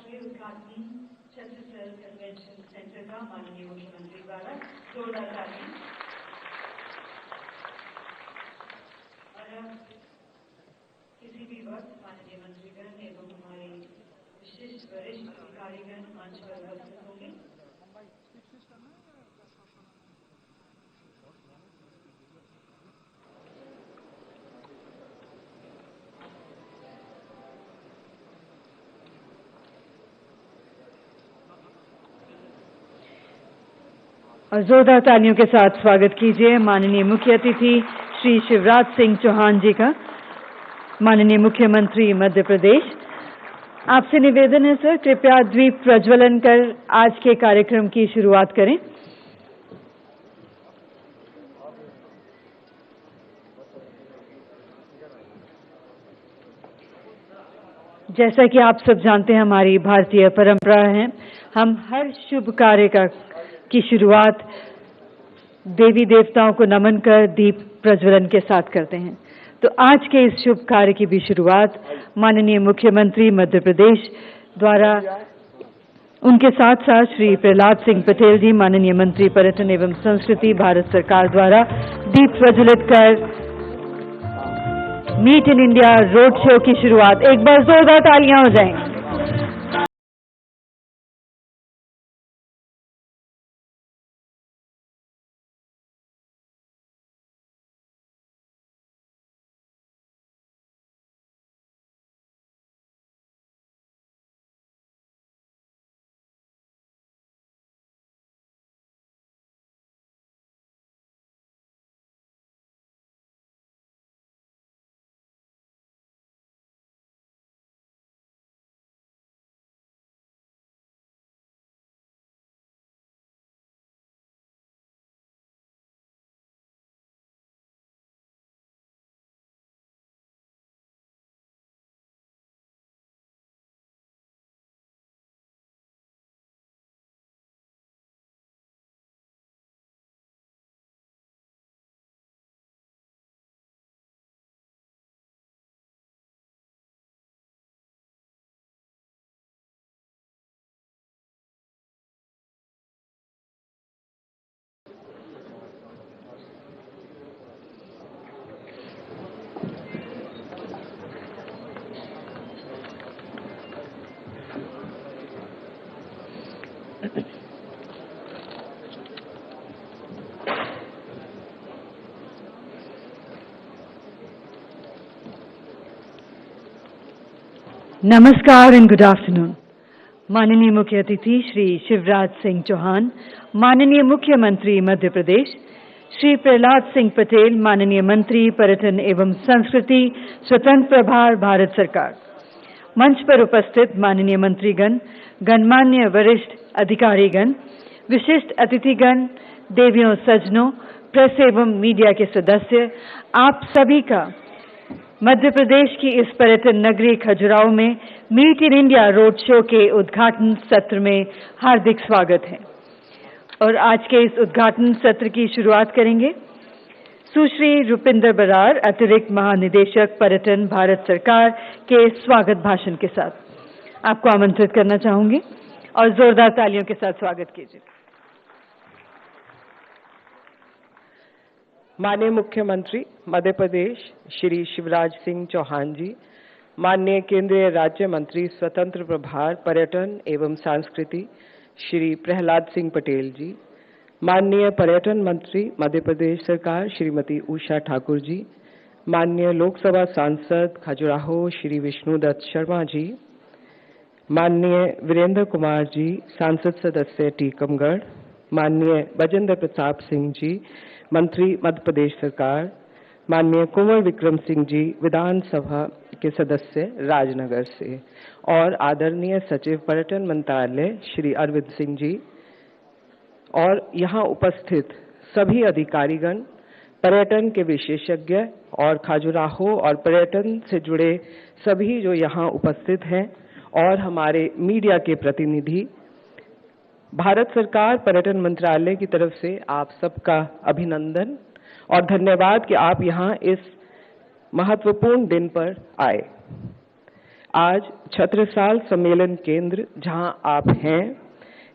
राष्ट्रीय उद्घाटन Chhattisgarh convention centre का माननीय मुख्यमंत्री द्वारा जोरदार ताली। और अब किसी भी वक्त माननीय मंत्रीगण एवं हमारे विशिष्ट वरिष्ठ अधिकारीगण मंच पर उपस्थित होंगे। और जोरदार तालियों के साथ स्वागत कीजिए माननीय मुख्य अतिथि श्री शिवराज सिंह चौहान जी का, माननीय मुख्यमंत्री मध्य प्रदेश। आपसे निवेदन है सर, कृपया दीप प्रज्वलन कर आज के कार्यक्रम की शुरुआत करें। जैसा कि आप सब जानते हैं, हमारी भारतीय परंपरा है, हम हर शुभ कार्य की शुरुआत देवी देवताओं को नमन कर दीप प्रज्वलन के साथ करते हैं। तो आज के इस शुभ कार्य की भी शुरुआत माननीय मुख्यमंत्री मध्य प्रदेश द्वारा, उनके साथ साथ श्री प्रहलाद सिंह पटेल जी, माननीय मंत्री पर्यटन एवं संस्कृति, भारत सरकार द्वारा दीप प्रज्वलित कर meet in India road show की शुरुआत। एक बार जोरदार तालियां हो जाएं। नमस्कार एंड गुड आफ्टरनून। माननीय मुख्य अतिथि श्री शिवराज सिंह चौहान, माननीय मुख्यमंत्री मध्य प्रदेश, श्री प्रहलाद सिंह पटेल, माननीय मंत्री पर्यटन एवं संस्कृति, स्वतंत्र प्रभार, भारत सरकार, मंच पर उपस्थित माननीय मंत्रीगण, गणमान्य वरिष्ठ अधिकारीगण, विशिष्ट अतिथिगण, देवियों सज्जनों, प्रेस एवं मीडिया के सदस्य, आप सभी का मध्य प्रदेश की इस पर्यटन नगरी खजुराहो में meet in India road show के उद्घाटन सत्र में हार्दिक स्वागत है। और आज के इस उद्घाटन सत्र की शुरुआत करेंगे सुश्री रुपिंदर बरार, अतिरिक्त महानिदेशक पर्यटन, भारत सरकार के स्वागत भाषण के साथ। आपको आमंत्रित करना चाहूंगी और जोरदार तालियों के साथ स्वागत कीजिए। माननीय मुख्यमंत्री मध्य प्रदेश श्री शिवराज सिंह चौहान जी, माननीय केंद्रीय राज्य मंत्री स्वतंत्र प्रभार पर्यटन एवं संस्कृति श्री प्रहलाद सिंह पटेल जी, माननीय पर्यटन मंत्री मध्य प्रदेश सरकार श्रीमती उषा ठाकुर जी, माननीय लोकसभा सांसद खजुराहो श्री विष्णुदत्त शर्मा जी, माननीय वीरेंद्र कुमार जी, सांसद सदस्य टीकमगढ़, माननीय बजेंद्र प्रताप सिंह जी, मंत्री मध्य प्रदेश सरकार, माननीय कुंवर विक्रम सिंह जी, विधानसभा के सदस्य राजनगर से, और आदरणीय सचिव पर्यटन मंत्रालय श्री अरविंद सिंह जी, और यहाँ उपस्थित सभी अधिकारीगण, पर्यटन के विशेषज्ञ और खजुराहो और पर्यटन से जुड़े सभी जो यहाँ उपस्थित हैं, और हमारे मीडिया के प्रतिनिधि, भारत सरकार पर्यटन मंत्रालय की तरफ से आप सबका अभिनंदन और धन्यवाद कि आप यहाँ इस महत्वपूर्ण दिन पर आए। आज छत्रसाल सम्मेलन केंद्र जहां आप हैं,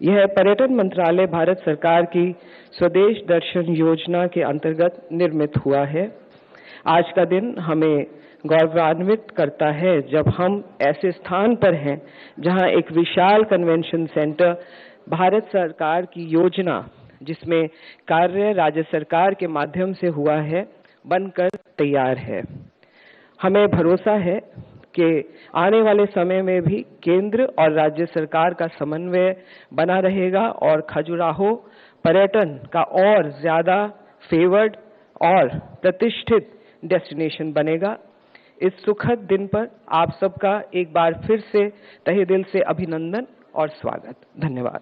यह पर्यटन मंत्रालय भारत सरकार की स्वदेश दर्शन योजना के अंतर्गत निर्मित हुआ है। आज का दिन हमें गौरवान्वित करता है जब हम ऐसे स्थान पर हैं जहां एक विशाल कन्वेंशन सेंटर भारत सरकार की योजना, जिसमें कार्य राज्य सरकार के माध्यम से हुआ है, बनकर तैयार है। हमें भरोसा है कि आने वाले समय में भी केंद्र और राज्य सरकार का समन्वय बना रहेगा और खजुराहो पर्यटन का और ज्यादा फेवर्ड और प्रतिष्ठित डेस्टिनेशन बनेगा। इस सुखद दिन पर आप सबका एक बार फिर से तहे दिल से अभिनंदन और स्वागत। धन्यवाद।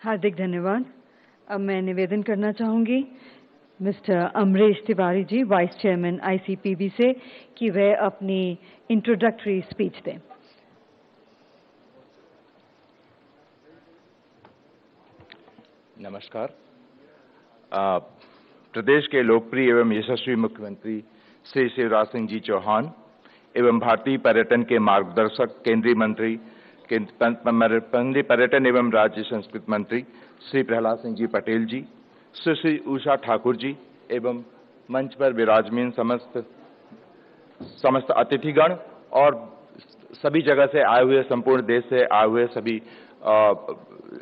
हार्दिक धन्यवाद। अब मैं निवेदन करना चाहूंगी mister Amrish Tiwari ji, vice chairman ICPB से, कि वह अपनी इंट्रोडक्टरी स्पीच दें। नमस्कार। प्रदेश के लोकप्रिय एवं यशस्वी मुख्यमंत्री श्री शिवराज सिंह जी चौहान एवं भारतीय पर्यटन के मार्गदर्शक केंद्रीय मंत्री पर्यटन एवं राज्य संस्कृति मंत्री श्री प्रहलाद सिंह जी पटेल जी, सुश्री उषा ठाकुर जी एवं मंच पर विराजमान समस्त अतिथिगण और सभी जगह से आए हुए, संपूर्ण देश से आए हुए सभी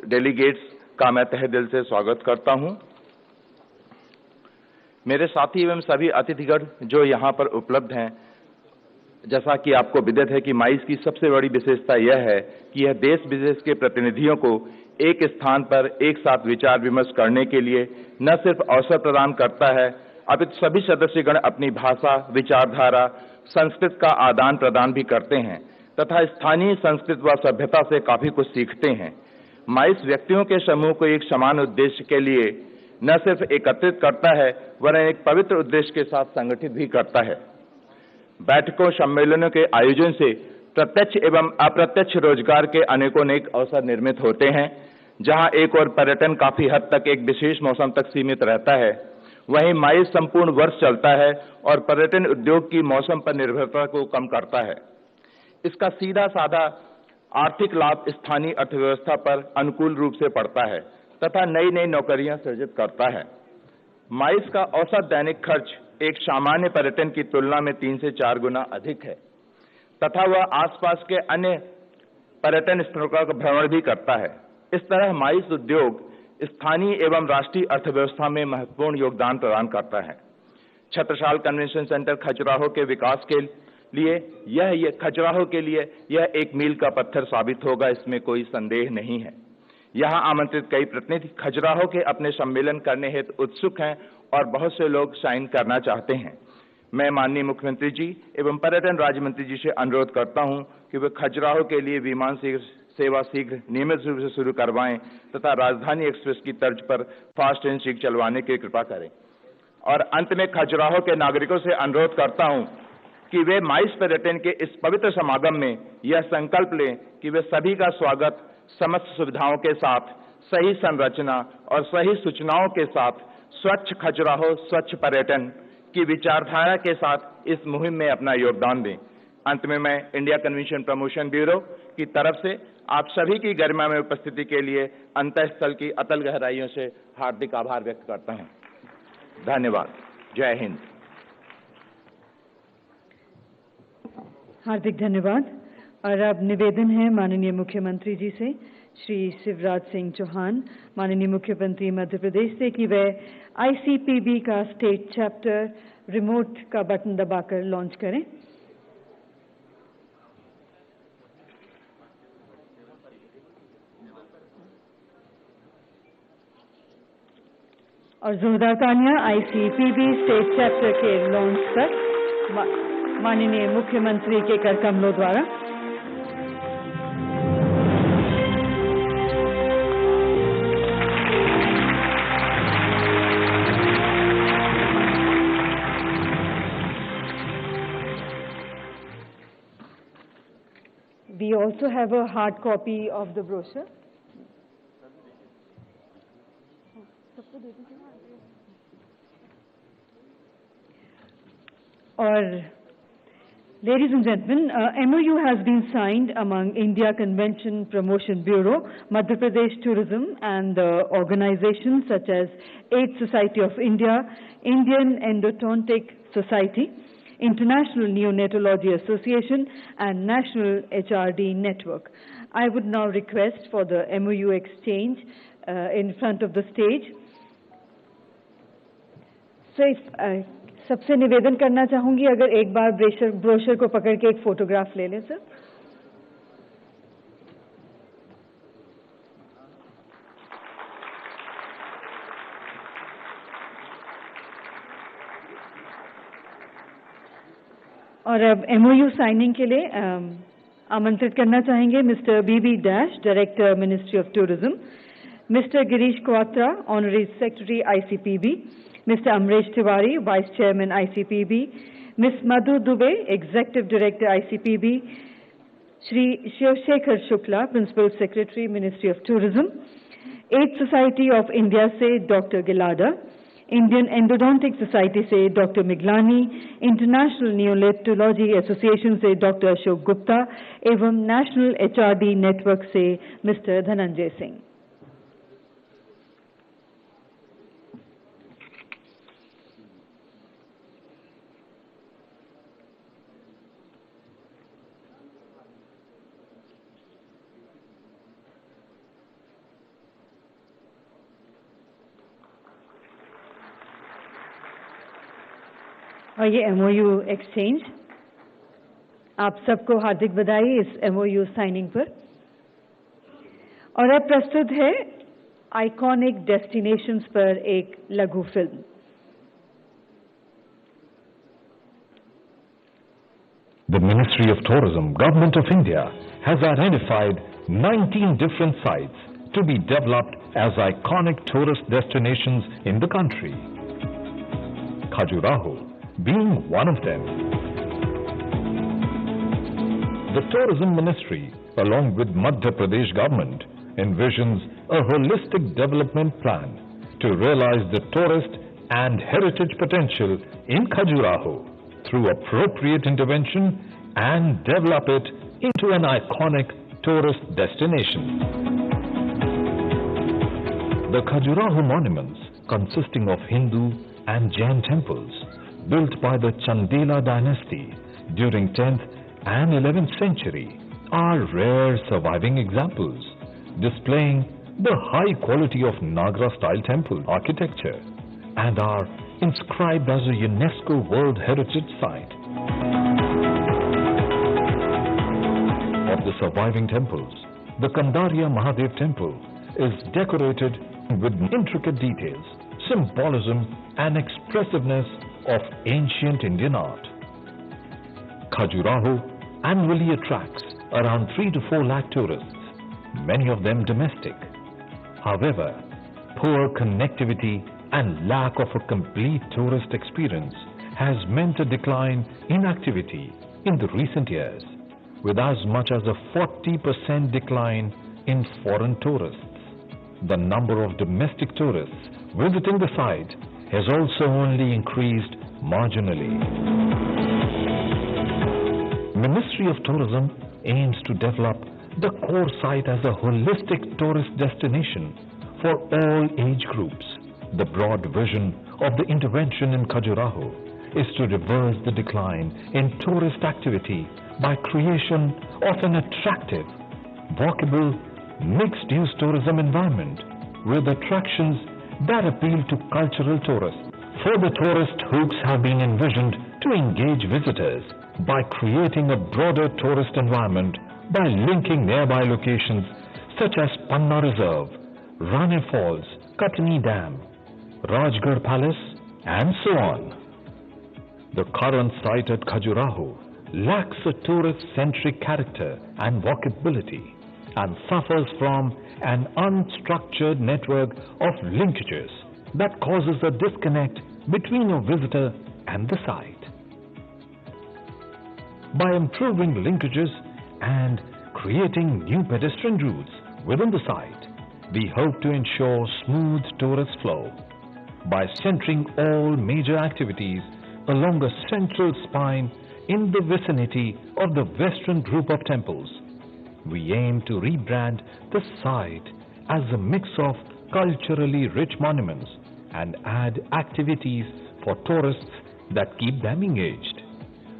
डेलीगेट्स का मैं तहे दिल से स्वागत करता हूं। मेरे साथी एवं सभी अतिथिगण जो यहाँ पर उपलब्ध हैं, जैसा कि आपको विदित है कि माइस की सबसे बड़ी विशेषता यह है कि यह देश विदेश के प्रतिनिधियों को एक स्थान पर एक साथ विचार विमर्श करने के लिए न सिर्फ अवसर प्रदान करता है, अपितु सभी सदस्यगण अपनी भाषा, विचारधारा, संस्कृत का आदान प्रदान भी करते हैं तथा स्थानीय संस्कृति व सभ्यता से काफी कुछ सीखते हैं। माइस व्यक्तियों के समूह को एक समान उद्देश्य के लिए न सिर्फ एकत्रित करता है, वरन एक पवित्र उद्देश्य के साथ संगठित भी करता है। बैठकों, सम्मेलनों के आयोजन से प्रत्यक्ष एवं अप्रत्यक्ष रोजगार के अनेकों अवसर निर्मित होते हैं। जहां एक और पर्यटन काफी हद तक एक विशेष मौसम तक सीमित रहता है, वहीं माइस संपूर्ण वर्ष चलता है और पर्यटन उद्योग की मौसम पर निर्भरता को कम करता है। इसका सीधा साधा आर्थिक लाभ स्थानीय अर्थव्यवस्था पर अनुकूल रूप से पड़ता है तथा नई नई नौकरियां सृजित करता है। माइस का औसत दैनिक खर्च एक सामान्य पर्यटन की तुलना में 3 से 4 गुना अधिक है तथा वह आसपास के अन्य पर्यटन स्थलों का भ्रमण भी करता है। इस तरह माइस उद्योग स्थानीय एवं राष्ट्रीय अर्थव्यवस्था में महत्वपूर्ण योगदान प्रदान करता है। छत्रसाल कन्वेंशन सेंटर खजुराहो के विकास के लिए यह एक मील का पत्थर साबित होगा, इसमें कोई संदेह नहीं है। यहाँ आमंत्रित कई प्रतिनिधि खजुराहो के अपने सम्मेलन करने हेतु उत्सुक हैं और बहुत से लोग साइन करना चाहते हैं। मैं माननीय मुख्यमंत्री जी एवं पर्यटन राज्य मंत्री जी से अनुरोध करता हूं कि वे खजुराहो के लिए विमान सेवा शीघ्र नियमित रूप से शुरू करवाएं तथा राजधानी एक्सप्रेस की तर्ज पर फास्ट ट्रेन शीघ्र चलवाने की कृपा करें। और अंत में खजुराहो के नागरिकों से अनुरोध करता हूं कि वे माइस पर्यटन के इस पवित्र समागम में यह संकल्प लें कि वे सभी का स्वागत समस्त सुविधाओं के साथ, सही संरचना और सही सूचनाओं के साथ स्वच्छ खजुराहो, स्वच्छ पर्यटन की विचारधारा के साथ इस मुहिम में अपना योगदान दें। अंत में मैं इंडिया कन्वेंशन प्रमोशन ब्यूरो की तरफ से आप सभी की गरिमा में उपस्थिति के लिए अंतःस्थल की अतल गहराइयों से हार्दिक आभार व्यक्त करता हूं। धन्यवाद। जय हिंद। हार्दिक धन्यवाद। और अब निवेदन है माननीय मुख्यमंत्री जी से, श्री शिवराज सिंह चौहान, माननीय मुख्यमंत्री मध्य प्रदेश से, कि वह ICPB का स्टेट चैप्टर रिमोट का बटन दबाकर लॉन्च करें। और जोरदार तालियां ICPB स्टेट चैप्टर के लॉन्च पर माननीय मुख्यमंत्री के कर कमलों द्वारा। We also have a hard copy of the brochure. Or, ladies and gentlemen, MOU has been signed among India Convention Promotion Bureau, Madhya Pradesh Tourism, and organizations such as AIDS Society of India, Indian Endodontic Society, International Neonatology Association, and National HRD Network. I would now request for the MOU exchange in front of the stage. So, सबसे निवेदन करना चाहूंगी अगर एक बार brochure को पकड़ के एक फोटोग्राफ ले लें सर. और अब MOU साइनिंग के लिए आमंत्रित करना चाहेंगे mister BB Dash, director ministry of tourism, mister Girish Kwatra, honorary secretary ICPB, Mr. Amresh Tiwari, Vice Chairman ICPB, Ms. Madhu Dubey, Executive Director ICPB, Shri Shivshekhar Shukla, Principal Secretary Ministry of Tourism, AIDS Society of India से Dr. Gilada, Indian Endodontic Society से Dr. Miglani, International Neonatology Association से Dr. Ashok Gupta एवं National HRD Network से Mr. Dhananjay Singh. और ये MOU exchange, आप सबको हार्दिक बधाई इस MOU साइनिंग पर. और अब प्रस्तुत है आइकॉनिक डेस्टिनेशंस पर एक लघु film. The Ministry of Tourism, Government of India, has identified 19 different sites to be developed as iconic tourist destinations in the country. Khajuraho being one of them. The Tourism Ministry, along with Madhya Pradesh government, envisions a holistic development plan to realize the tourist and heritage potential in Khajuraho through appropriate intervention and develop it into an iconic tourist destination. The Khajuraho monuments, consisting of Hindu and Jain temples, built by the Chandela dynasty during 10th and 11th century, are rare surviving examples displaying the high quality of Nagra-style temple architecture and are inscribed as a UNESCO World Heritage Site. Of the surviving temples, the Kandaria Mahadev temple is decorated with intricate details, symbolism and expressiveness of ancient Indian art. Khajuraho annually attracts around 3 to 4 lakh tourists, many of them domestic. However, poor connectivity and lack of a complete tourist experience has meant a decline in activity in the recent years, with as much as a 40% decline in foreign tourists. The number of domestic tourists visiting the site has also only increased marginally. Ministry of Tourism aims to develop the core site as a holistic tourist destination for all age groups. The broad vision of the intervention in Khajuraho is to reverse the decline in tourist activity by creation of an attractive, walkable, mixed-use tourism environment with attractions that appeal to cultural tourists. Further tourist hooks have been envisioned to engage visitors by creating a broader tourist environment by linking nearby locations such as Panna Reserve, Rane Falls, Katni Dam, Rajgarh Palace, and so on. The current site at Khajuraho lacks a tourist-centric character and walkability and suffers from an unstructured network of linkages that causes a disconnect between a visitor and the site. By improving linkages and creating new pedestrian routes within the site, we hope to ensure smooth tourist flow. By centering all major activities along a central spine in the vicinity of the western group of temples. We aim to rebrand the site as a mix of culturally rich monuments and add activities for tourists that keep them engaged.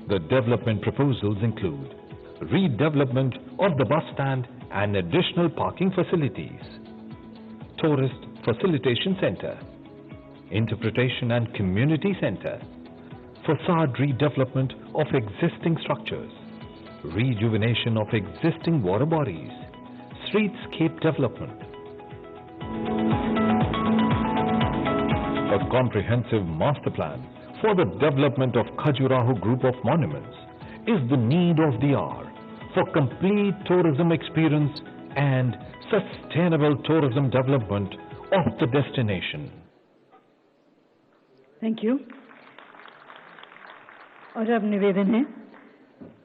The development proposals include redevelopment of the bus stand and additional parking facilities, tourist facilitation center, interpretation and community center, facade redevelopment of existing structures, rejuvenation of existing water bodies, streetscape development. A comprehensive master plan for the development of Khajuraho group of monuments is the need of the hour for complete tourism experience and sustainable tourism development of the destination. Thank you. और अब निवेदन है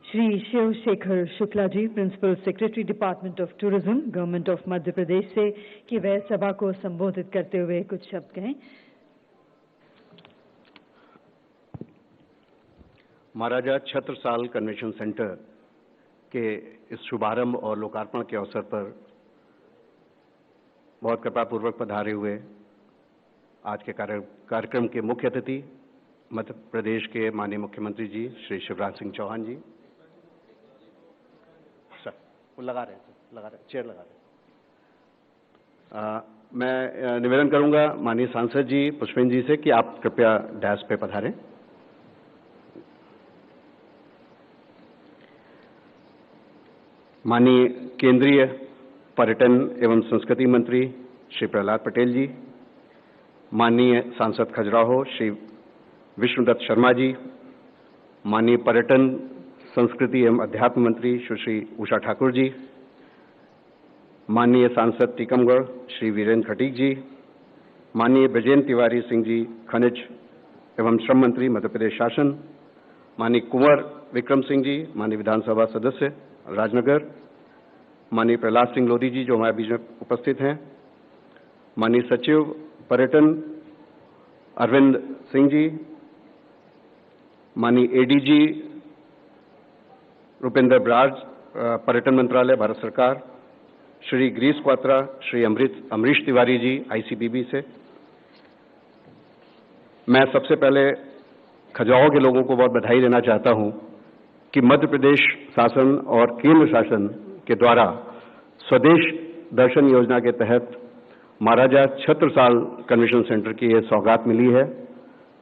Shri Shiv Shekhar Shukla ji, principal secretary department of tourism, government of Madhya Pradesh से, कि वह सभा को संबोधित करते हुए कुछ शब्द कहें। महाराजा छत्रसाल कन्वेंशन सेंटर के इस शुभारंभ और लोकार्पण के अवसर पर बहुत कृपापूर्वक पधारे हुए आज के कार्यक्रम के मुख्य अतिथि मध्य प्रदेश के माननीय मुख्यमंत्री जी श्री शिवराज सिंह चौहान जी, सर वो लगा रहे हैं, चेयर लगा रहे हैं। मैं निवेदन करूंगा माननीय सांसद जी पुष्पेंद्र जी से कि आप कृपया डैश पे पधारें। माननीय केंद्रीय पर्यटन एवं संस्कृति मंत्री श्री प्रहलाद पटेल जी, माननीय सांसद खजुराहो श्री विष्णुदत्त शर्मा जी, माननीय पर्यटन संस्कृति एवं अध्यात्म मंत्री सुश्री उषा ठाकुर जी, माननीय सांसद टीकमगढ़ श्री वीरेंद्र खटीक जी, माननीय ब्रजेंद्र तिवारी सिंह जी खनिज एवं श्रम मंत्री मध्य प्रदेश शासन, माननीय कुंवर विक्रम सिंह जी, माननीय विधानसभा सदस्य राजनगर, माननीय प्रहलाद सिंह लोधी जी जो हमारे बीच में उपस्थित हैं, माननीय सचिव पर्यटन अरविंद सिंह जी, माननीय एडीजी रुपेंद्र ब्राज पर्यटन मंत्रालय भारत सरकार, श्री गिरीश क्वात्रा, श्री अमरीश तिवारी जी आईसीबीबी से। मैं सबसे पहले खजुराहो के लोगों को बहुत बधाई देना चाहता हूं कि मध्य प्रदेश शासन और केंद्र शासन के द्वारा स्वदेश दर्शन योजना के तहत महाराजा छत्रसाल कन्वेंशन सेंटर की ये सौगात मिली है,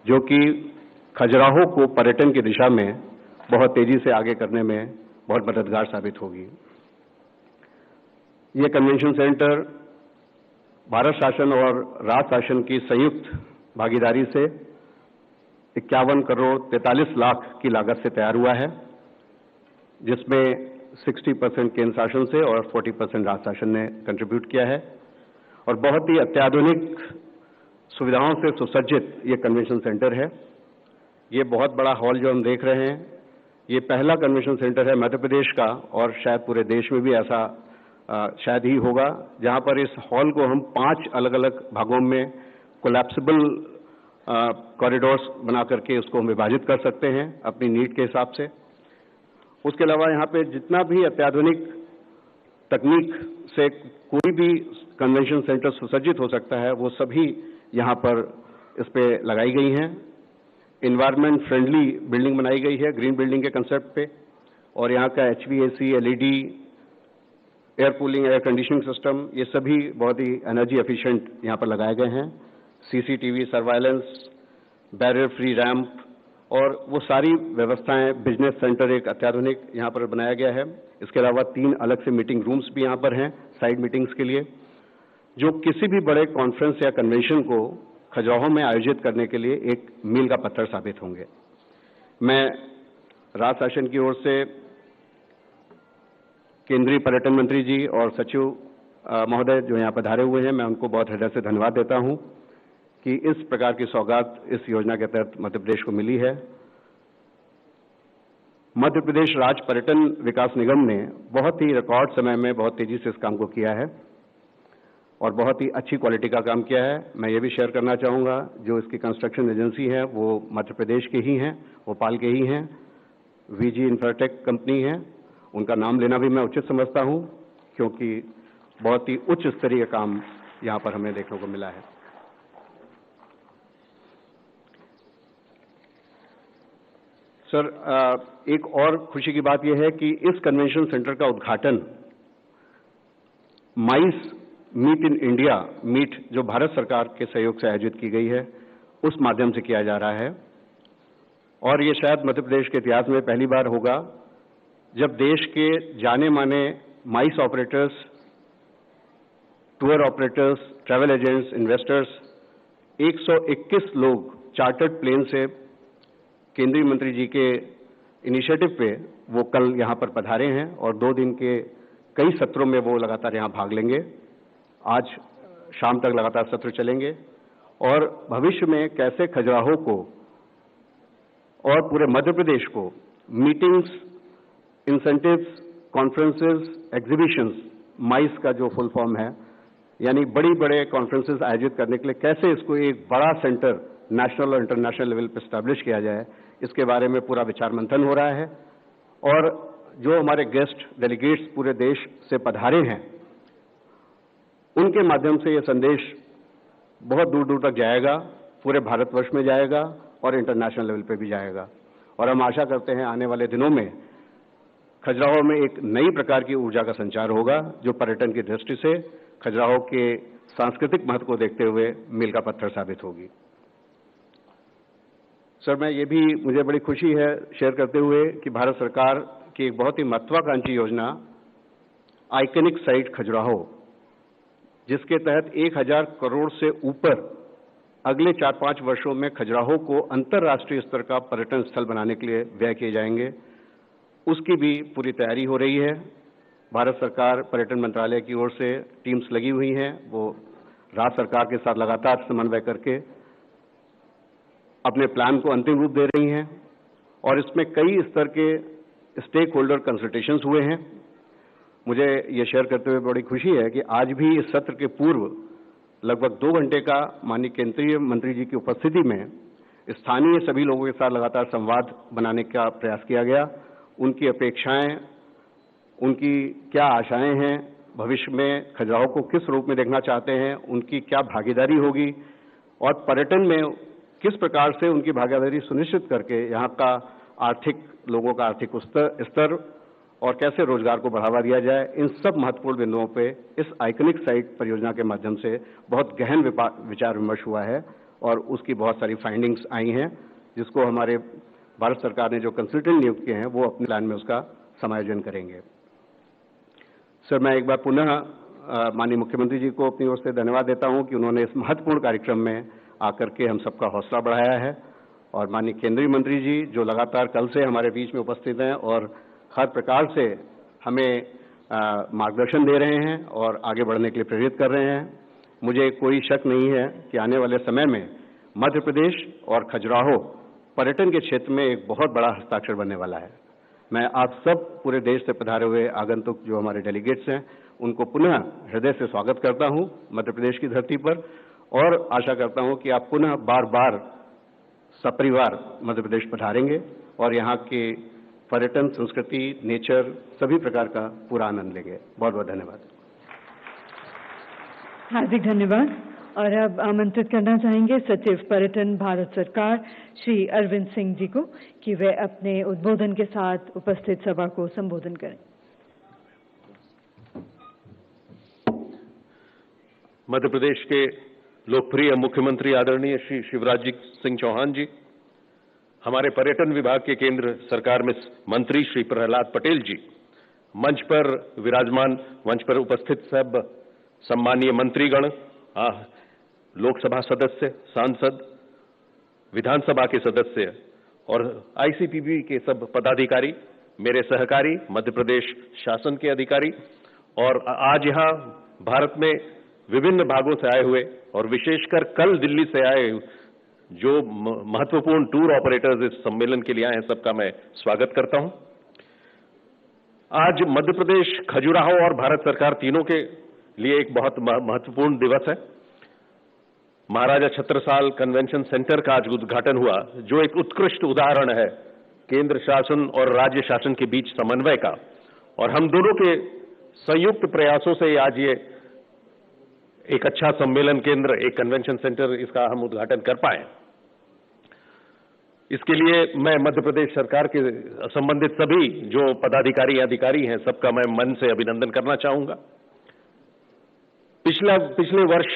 जो कि खजुराहो को पर्यटन की दिशा में बहुत तेजी से आगे करने में बहुत मददगार साबित होगी। ये कन्वेंशन सेंटर भारत शासन और राज्य शासन की संयुक्त भागीदारी से 51 करोड़ 43 लाख की लागत से तैयार हुआ है, जिसमें 60% केंद्र शासन से और 40% राज्य शासन ने कंट्रीब्यूट किया है और बहुत ही अत्याधुनिक सुविधाओं से सुसज्जित ये कन्वेंशन सेंटर है। ये बहुत बड़ा हॉल जो हम देख रहे हैं, ये पहला कन्वेंशन सेंटर है मध्य प्रदेश का और शायद पूरे देश में भी ऐसा शायद ही होगा, जहां पर इस हॉल को हम 5 अलग अलग भागों में कोलैप्सिबल कॉरिडोर्स बना करके उसको हम विभाजित कर सकते हैं अपनी नीड के हिसाब से। उसके अलावा यहाँ पे जितना भी अत्याधुनिक तकनीक से कोई भी कन्वेंशन सेंटर सुसज्जित हो सकता है, वो सभी यहाँ पर इस पे लगाई गई हैं। इन्वायरमेंट फ्रेंडली बिल्डिंग बनाई गई है ग्रीन बिल्डिंग के कंसेप्ट पे, और यहाँ का HVAC, LED, air cooling, air conditioning system, ये सभी बहुत ही एनर्जी एफिशिएंट यहाँ पर लगाए गए हैं। CCTV surveillance, barrier free ramp और वो सारी व्यवस्थाएं, बिजनेस सेंटर एक अत्याधुनिक यहाँ पर बनाया गया है। इसके अलावा 3 अलग से मीटिंग रूम्स भी यहाँ पर हैं साइड मीटिंग्स के लिए, जो किसी भी बड़े कॉन्फ्रेंस या कन्वेंशन को खजुराहो में आयोजित करने के लिए एक मील का पत्थर साबित होंगे। मैं राज्य शासन की ओर से केंद्रीय पर्यटन मंत्री जी और सचिव महोदय जो यहाँ पधारे हुए हैं, मैं उनको बहुत हृदय से धन्यवाद देता हूँ कि इस प्रकार की सौगात इस योजना के तहत मध्य प्रदेश को मिली है। मध्य प्रदेश राज्य पर्यटन विकास निगम ने बहुत ही रिकॉर्ड समय में बहुत तेजी से इस काम को किया है। और बहुत ही अच्छी क्वालिटी का काम किया है। मैं ये भी शेयर करना चाहूँगा, जो इसकी कंस्ट्रक्शन एजेंसी है वो मध्य प्रदेश के ही हैं, भोपाल के ही हैं, वीजी इंफ्राटेक कंपनी है। उनका नाम लेना भी मैं उचित समझता हूँ, क्योंकि बहुत ही उच्च स्तरीय काम यहाँ पर हमें देखने को मिला है। सर, एक और खुशी की बात यह है कि इस कन्वेंशन सेंटर का उद्घाटन माइस मीट इन इंडिया मीट, जो भारत सरकार के सहयोग से आयोजित की गई है, उस माध्यम से किया जा रहा है। और ये शायद मध्य प्रदेश के इतिहास में पहली बार होगा जब देश के जाने माने MICE operators, tour operators, travel agents, investors 121 लोग चार्टर्ड प्लेन से केंद्रीय मंत्री जी के इनिशिएटिव पे वो कल यहाँ पर पधारे हैं और 2 दिन के कई सत्रों में वो लगातार यहाँ भाग लेंगे। आज शाम तक लगातार सत्र चलेंगे और भविष्य में कैसे खजुराहो को और पूरे मध्य प्रदेश को मीटिंग्स, इंसेंटिव्स, कॉन्फ्रेंसेस, एग्जीबिशंस, माइस का जो फुल फॉर्म है, यानी बड़े कॉन्फ्रेंसेस आयोजित करने के लिए कैसे इसको एक बड़ा सेंटर नेशनल और इंटरनेशनल लेवल पर एस्टैब्लिश किया जाए, इसके बारे में पूरा विचार मंथन हो रहा है। और जो हमारे गेस्ट डेलीगेट्स पूरे देश से पधारे हैं, उनके माध्यम से ये संदेश बहुत दूर दूर तक जाएगा, पूरे भारतवर्ष में जाएगा और इंटरनेशनल लेवल पे भी जाएगा। और हम आशा करते हैं आने वाले दिनों में खजुराहो में एक नई प्रकार की ऊर्जा का संचार होगा, जो पर्यटन की दृष्टि से खजुराहो के सांस्कृतिक महत्व को देखते हुए मील का पत्थर साबित होगी। सर, मैं ये भी, मुझे बड़ी खुशी है शेयर करते हुए कि भारत सरकार की एक बहुत ही महत्वाकांक्षी योजना आइकनिक साइट खजुराहो, जिसके तहत 1000 करोड़ से ऊपर अगले 4-5 वर्षों में खजुराहो को अंतर्राष्ट्रीय स्तर का पर्यटन स्थल बनाने के लिए व्यय किए जाएंगे, उसकी भी पूरी तैयारी हो रही है। भारत सरकार पर्यटन मंत्रालय की ओर से टीम्स लगी हुई हैं, वो राज्य सरकार के साथ लगातार समन्वय करके अपने प्लान को अंतिम रूप दे रही हैं और इसमें कई स्तर के स्टेक होल्डर कंसल्टेशंस हुए हैं। मुझे ये शेयर करते हुए बड़ी खुशी है कि आज भी इस सत्र के पूर्व लगभग 2 घंटे का माननीय केंद्रीय मंत्री जी की उपस्थिति में स्थानीय सभी लोगों के साथ लगातार संवाद बनाने का प्रयास किया गया। उनकी अपेक्षाएं, उनकी क्या आशाएं हैं, भविष्य में खजुराहो को किस रूप में देखना चाहते हैं, उनकी क्या भागीदारी होगी और पर्यटन में किस प्रकार से उनकी भागीदारी सुनिश्चित करके यहाँ का लोगों का आर्थिक स्तर और कैसे रोजगार को बढ़ावा दिया जाए, इन सब महत्वपूर्ण बिंदुओं पे इस आइकनिक साइट परियोजना के माध्यम से बहुत गहन विचार विमर्श हुआ है और उसकी बहुत सारी फाइंडिंग्स आई हैं, जिसको हमारे भारत सरकार ने जो कंसल्टेंट नियुक्त किए हैं वो अपने प्लान में उसका समायोजन करेंगे। सर, मैं एक बार पुनः माननीय मुख्यमंत्री जी को अपनी ओर से धन्यवाद देता हूं कि उन्होंने इस महत्वपूर्ण कार्यक्रम में आकर के हम सबका हौसला बढ़ाया है, और माननीय केंद्रीय मंत्री जी जो लगातार कल से हमारे बीच में उपस्थित हैं और हर प्रकार से हमें मार्गदर्शन दे रहे हैं और आगे बढ़ने के लिए प्रेरित कर रहे हैं। मुझे कोई शक नहीं है कि आने वाले समय में मध्य प्रदेश और खजुराहो पर्यटन के क्षेत्र में एक बहुत बड़ा हस्ताक्षर बनने वाला है। मैं आप सब पूरे देश से पधारे हुए आगंतुक जो हमारे डेलीगेट्स हैं उनको पुनः हृदय से स्वागत करता हूं मध्य प्रदेश की धरती पर, और आशा करता हूं कि आप पुनः बार बार सपरिवार मध्य प्रदेश पधारेंगे और यहाँ के पर्यटन, संस्कृति, नेचर सभी प्रकार का पूरा आनंद लेंगे। बहुत बहुत धन्यवाद। हार्दिक धन्यवाद। और अब आमंत्रित करना चाहेंगे सचिव पर्यटन भारत सरकार श्री अरविंद सिंह जी को कि वे अपने उद्बोधन के साथ उपस्थित सभा को संबोधन करें। मध्य प्रदेश के लोकप्रिय मुख्यमंत्री आदरणीय श्री शिवराज सिंह चौहान जी, हमारे पर्यटन विभाग के केंद्र सरकार में मंत्री श्री प्रहलाद पटेल जी, मंच पर विराजमान, मंच पर उपस्थित सब सम्मानीय मंत्रीगण, लोकसभा सदस्य, सांसद, विधानसभा के सदस्य और आईसीपीबी के सब पदाधिकारी, मेरे सहकारी, मध्य प्रदेश शासन के अधिकारी और आज यहाँ भारत में विभिन्न भागों से आए हुए और विशेषकर कल दिल्ली से आए जो महत्वपूर्ण टूर ऑपरेटर्स इस सम्मेलन के लिए आए हैं, सबका मैं स्वागत करता हूं। आज मध्य प्रदेश, खजुराहो और भारत सरकार तीनों के लिए एक बहुत महत्वपूर्ण दिवस है। महाराजा छत्रसाल कन्वेंशन सेंटर का आज उद्घाटन हुआ, जो एक उत्कृष्ट उदाहरण है केंद्र शासन और राज्य शासन के बीच समन्वय का, और हम दोनों के संयुक्त प्रयासों से आज ये एक अच्छा सम्मेलन केंद्र, एक कन्वेंशन सेंटर, इसका हम उद्घाटन कर पाए। इसके लिए मैं मध्य प्रदेश सरकार के संबंधित सभी जो पदाधिकारी अधिकारी हैं, सबका मैं मन से अभिनंदन करना चाहूंगा। पिछले वर्ष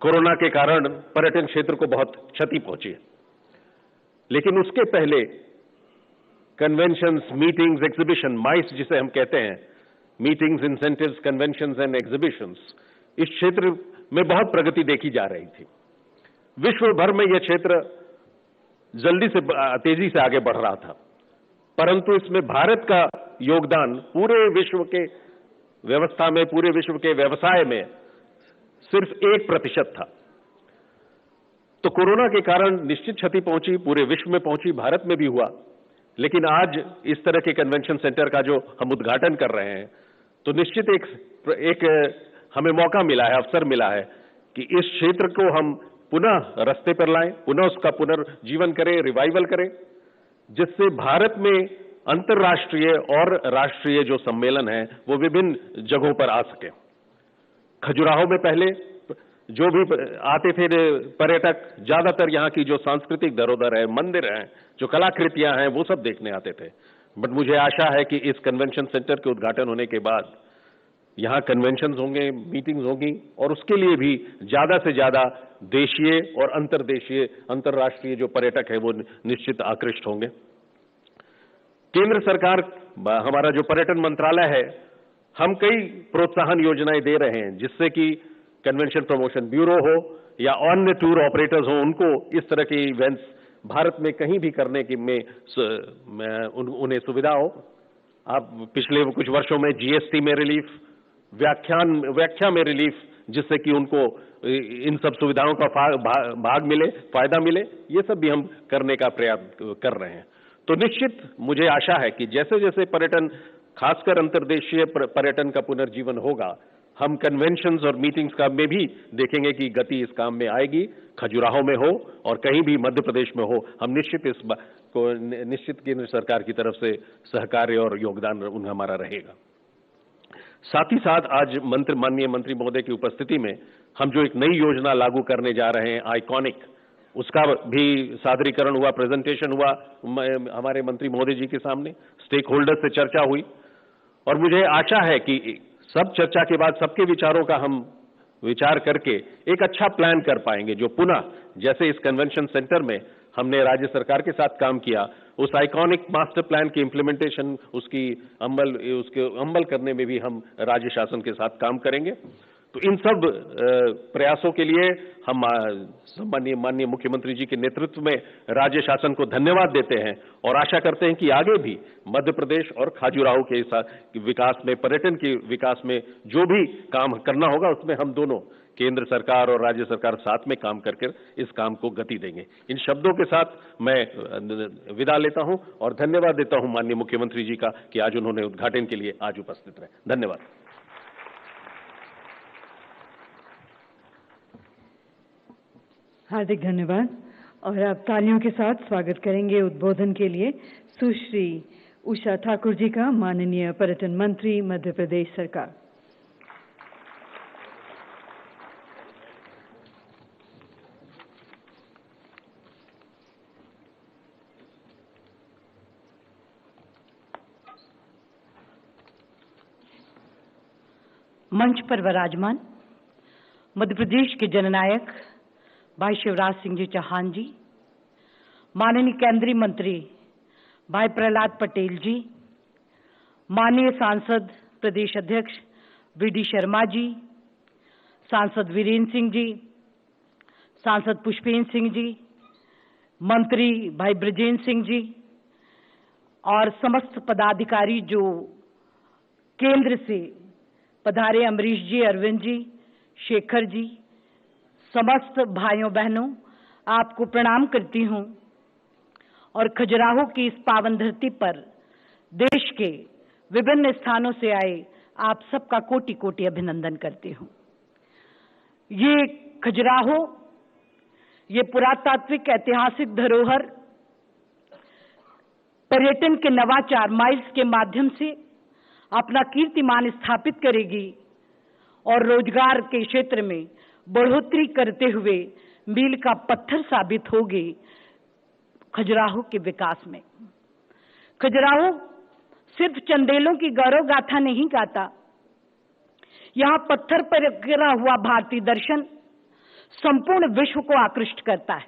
कोरोना के कारण पर्यटन क्षेत्र को बहुत क्षति पहुंची है, लेकिन उसके पहले कन्वेंशंस, मीटिंग्स, एग्जीबिशन, माइस जिसे हम कहते हैं, meetings, incentives, conventions and exhibitions, इस क्षेत्र में बहुत प्रगति देखी जा रही थी। विश्व भर में यह क्षेत्र जल्दी से, तेजी से आगे बढ़ रहा था, परंतु इसमें भारत का योगदान पूरे विश्व के व्यवस्था में, पूरे विश्व के व्यवसाय में सिर्फ 1% था। तो कोरोना के कारण निश्चित क्षति पहुंची, पूरे विश्व में पहुंची, भारत में भी हुआ। लेकिन आज इस तरह के कन्वेंशन सेंटर का जो हम उद्घाटन कर रहे हैं, तो निश्चित एक हमें मौका मिला है, अवसर मिला है कि इस क्षेत्र को हम पुनः रास्ते पर लाएं, पुनः उसका पुनर्जीवन करें, रिवाइवल करें, जिससे भारत में अंतर्राष्ट्रीय और राष्ट्रीय जो सम्मेलन है वो विभिन्न जगहों पर आ सके। खजुराहो में पहले जो भी आते थे पर्यटक, ज्यादातर यहाँ की जो सांस्कृतिक धरोहर है, मंदिर हैं, जो कलाकृतियां हैं, वो सब देखने आते थे। बट मुझे आशा है कि इस कन्वेंशन सेंटर के उद्घाटन होने के बाद यहाँ कन्वेंशंस होंगे, मीटिंग्स होंगी, और उसके लिए भी ज्यादा से ज्यादा देशीय और अंतर्देशीय, अंतर्राष्ट्रीय जो पर्यटक है वो निश्चित आकृष्ट होंगे। केंद्र सरकार, हमारा जो पर्यटन मंत्रालय है, हम कई प्रोत्साहन योजनाएं दे रहे हैं, जिससे कि कन्वेंशन प्रमोशन ब्यूरो हो या अन्य टूर ऑपरेटर्स हो, उनको इस तरह के इवेंट्स भारत में कहीं भी करने की उन्हें सुविधा हो। आप पिछले कुछ वर्षों में जीएसटी में रिलीफ, व्याख्या में रिलीफ, जिससे कि उनको इन सब सुविधाओं का भाग मिले, फायदा मिले, ये सब भी हम करने का प्रयास कर रहे हैं। तो निश्चित मुझे आशा है कि जैसे जैसे पर्यटन, खासकर अंतर्देशीय पर्यटन का पुनर्जीवन होगा, हम कन्वेंशंस और मीटिंग्स का में भी देखेंगे कि गति इस काम में आएगी। खजुराहो में हो और कहीं भी मध्य प्रदेश में हो, हम निश्चित इस को निश्चित केंद्र सरकार की तरफ से सहकार्य और योगदान हमारा रहेगा। साथ ही साथ आज माननीय मंत्री महोदय की उपस्थिति में हम जो एक नई योजना लागू करने जा रहे हैं, आइकॉनिक, उसका भी सादरीकरण हुआ, प्रेजेंटेशन हुआ हमारे मंत्री महोदय जी के सामने, स्टेक होल्डर्स से चर्चा हुई, और मुझे आशा है कि सब चर्चा के बाद सबके विचारों का हम विचार करके एक अच्छा प्लान कर पाएंगे, जो पुनः जैसे इस कन्वेंशन सेंटर में हमने राज्य सरकार के साथ काम किया, उस आइकॉनिक मास्टर प्लान की इम्प्लीमेंटेशन, उसके अमल करने में भी हम राज्य शासन के साथ काम करेंगे। तो इन सब प्रयासों के लिए हम माननीय मुख्यमंत्री जी के नेतृत्व में राज्य शासन को धन्यवाद देते हैं, और आशा करते हैं कि आगे भी मध्य प्रदेश और खजुराहो के विकास में, पर्यटन के विकास में जो भी काम करना होगा, उसमें हम दोनों, केंद्र सरकार और राज्य सरकार, साथ में काम करके इस काम को गति देंगे। इन शब्दों के साथ मैं विदा लेता हूं और धन्यवाद देता हूं माननीय मुख्यमंत्री जी का कि आज उन्होंने उद्घाटन के लिए आज उपस्थित रहे। धन्यवाद। हार्दिक धन्यवाद। और अब तालियों के साथ स्वागत करेंगे उद्बोधन के लिए सुश्री उषा ठाकुर जी का, माननीय पर्यटन मंत्री मध्य प्रदेश सरकार। मंच पर विराजमान मध्य प्रदेश के जननायक भाई शिवराज सिंह जी चौहान जी, माननीय केंद्रीय मंत्री भाई प्रहलाद पटेल जी, माननीय सांसद प्रदेश अध्यक्ष वीडी शर्मा जी, सांसद वीरेंद्र सिंह जी, सांसद पुष्पेंद्र सिंह जी, मंत्री भाई ब्रजेंद्र सिंह जी, और समस्त पदाधिकारी जो केंद्र से पधारे, अमरीश जी, अरविंद जी, शेखर जी, समस्त भाइयों बहनों, आपको प्रणाम करती हूं, और खजुराहो की इस पावन धरती पर देश के विभिन्न स्थानों से आए आप सबका कोटि कोटि अभिनंदन करती हूं। ये खजुराहो, ये पुरातात्विक ऐतिहासिक धरोहर पर्यटन के नवाचार माइल्स के माध्यम से अपना कीर्तिमान स्थापित करेगी और रोजगार के क्षेत्र में बढ़ोतरी करते हुए मील का पत्थर साबित होगी खजुराहो के विकास में। खजुराहो सिर्फ चंदेलों की गौरव गाथा नहीं गाता, यहाँ पत्थर पर गिरा हुआ भारतीय दर्शन संपूर्ण विश्व को आकृष्ट करता है,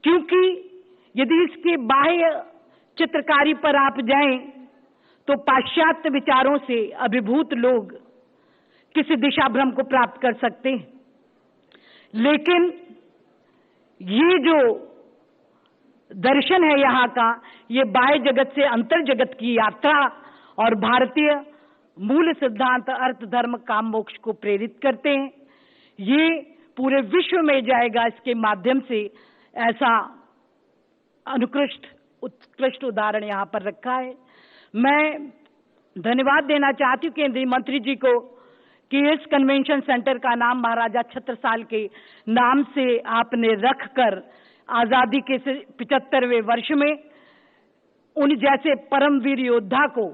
क्योंकि यदि इसके बाह्य चित्रकारी पर आप जाएं तो पाश्चात्य विचारों से अभिभूत लोग किसी दिशा भ्रम को प्राप्त कर सकते हैं, लेकिन ये जो दर्शन है यहाँ का, ये बाह्य जगत से अंतर जगत की यात्रा और भारतीय मूल सिद्धांत अर्थ धर्म काम मोक्ष को प्रेरित करते हैं। ये पूरे विश्व में जाएगा इसके माध्यम से, ऐसा उत्कृष्ट उदाहरण यहाँ पर रखा है। मैं धन्यवाद देना चाहती हूँ केंद्रीय मंत्री जी को कि इस कन्वेंशन सेंटर का नाम महाराजा छत्रसाल के नाम से आपने रखकर आजादी के 75वें वर्ष में उन जैसे परमवीर योद्धा को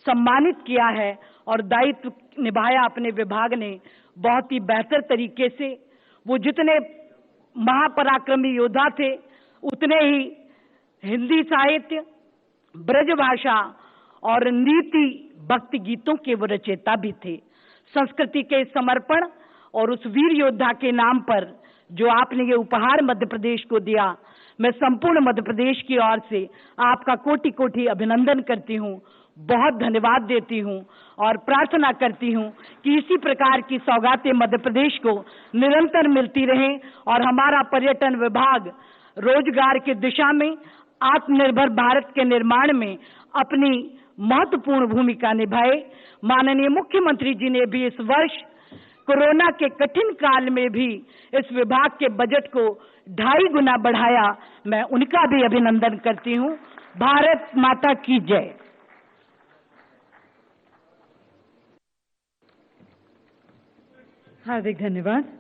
सम्मानित किया है और दायित्व निभाया अपने विभाग ने बहुत ही बेहतर तरीके से। वो जितने महापराक्रमी योद्धा थे उतने ही हिंदी साहित्य, ब्रजभाषा और नीति भक्ति गीतों के वो रचयिता भी थे। संस्कृति के समर्पण और उस वीर योद्धा के नाम पर जो आपने ये उपहार मध्य प्रदेश को दिया, मैं संपूर्ण मध्य प्रदेश की ओर से आपका कोटि कोटि अभिनंदन करती हूँ, बहुत धन्यवाद देती हूँ और प्रार्थना करती हूँ कि इसी प्रकार की सौगातें मध्य प्रदेश को निरंतर मिलती रहें और हमारा पर्यटन विभाग रोजगार की दिशा में, आत्मनिर्भर भारत के निर्माण में अपनी महत्वपूर्ण भूमिका निभाए। माननीय मुख्यमंत्री जी ने भी इस वर्ष कोरोना के कठिन काल में भी इस विभाग के बजट को 2.5 गुना बढ़ाया, मैं उनका भी अभिनंदन करती हूँ। भारत माता की जय। हार्दिक धन्यवाद।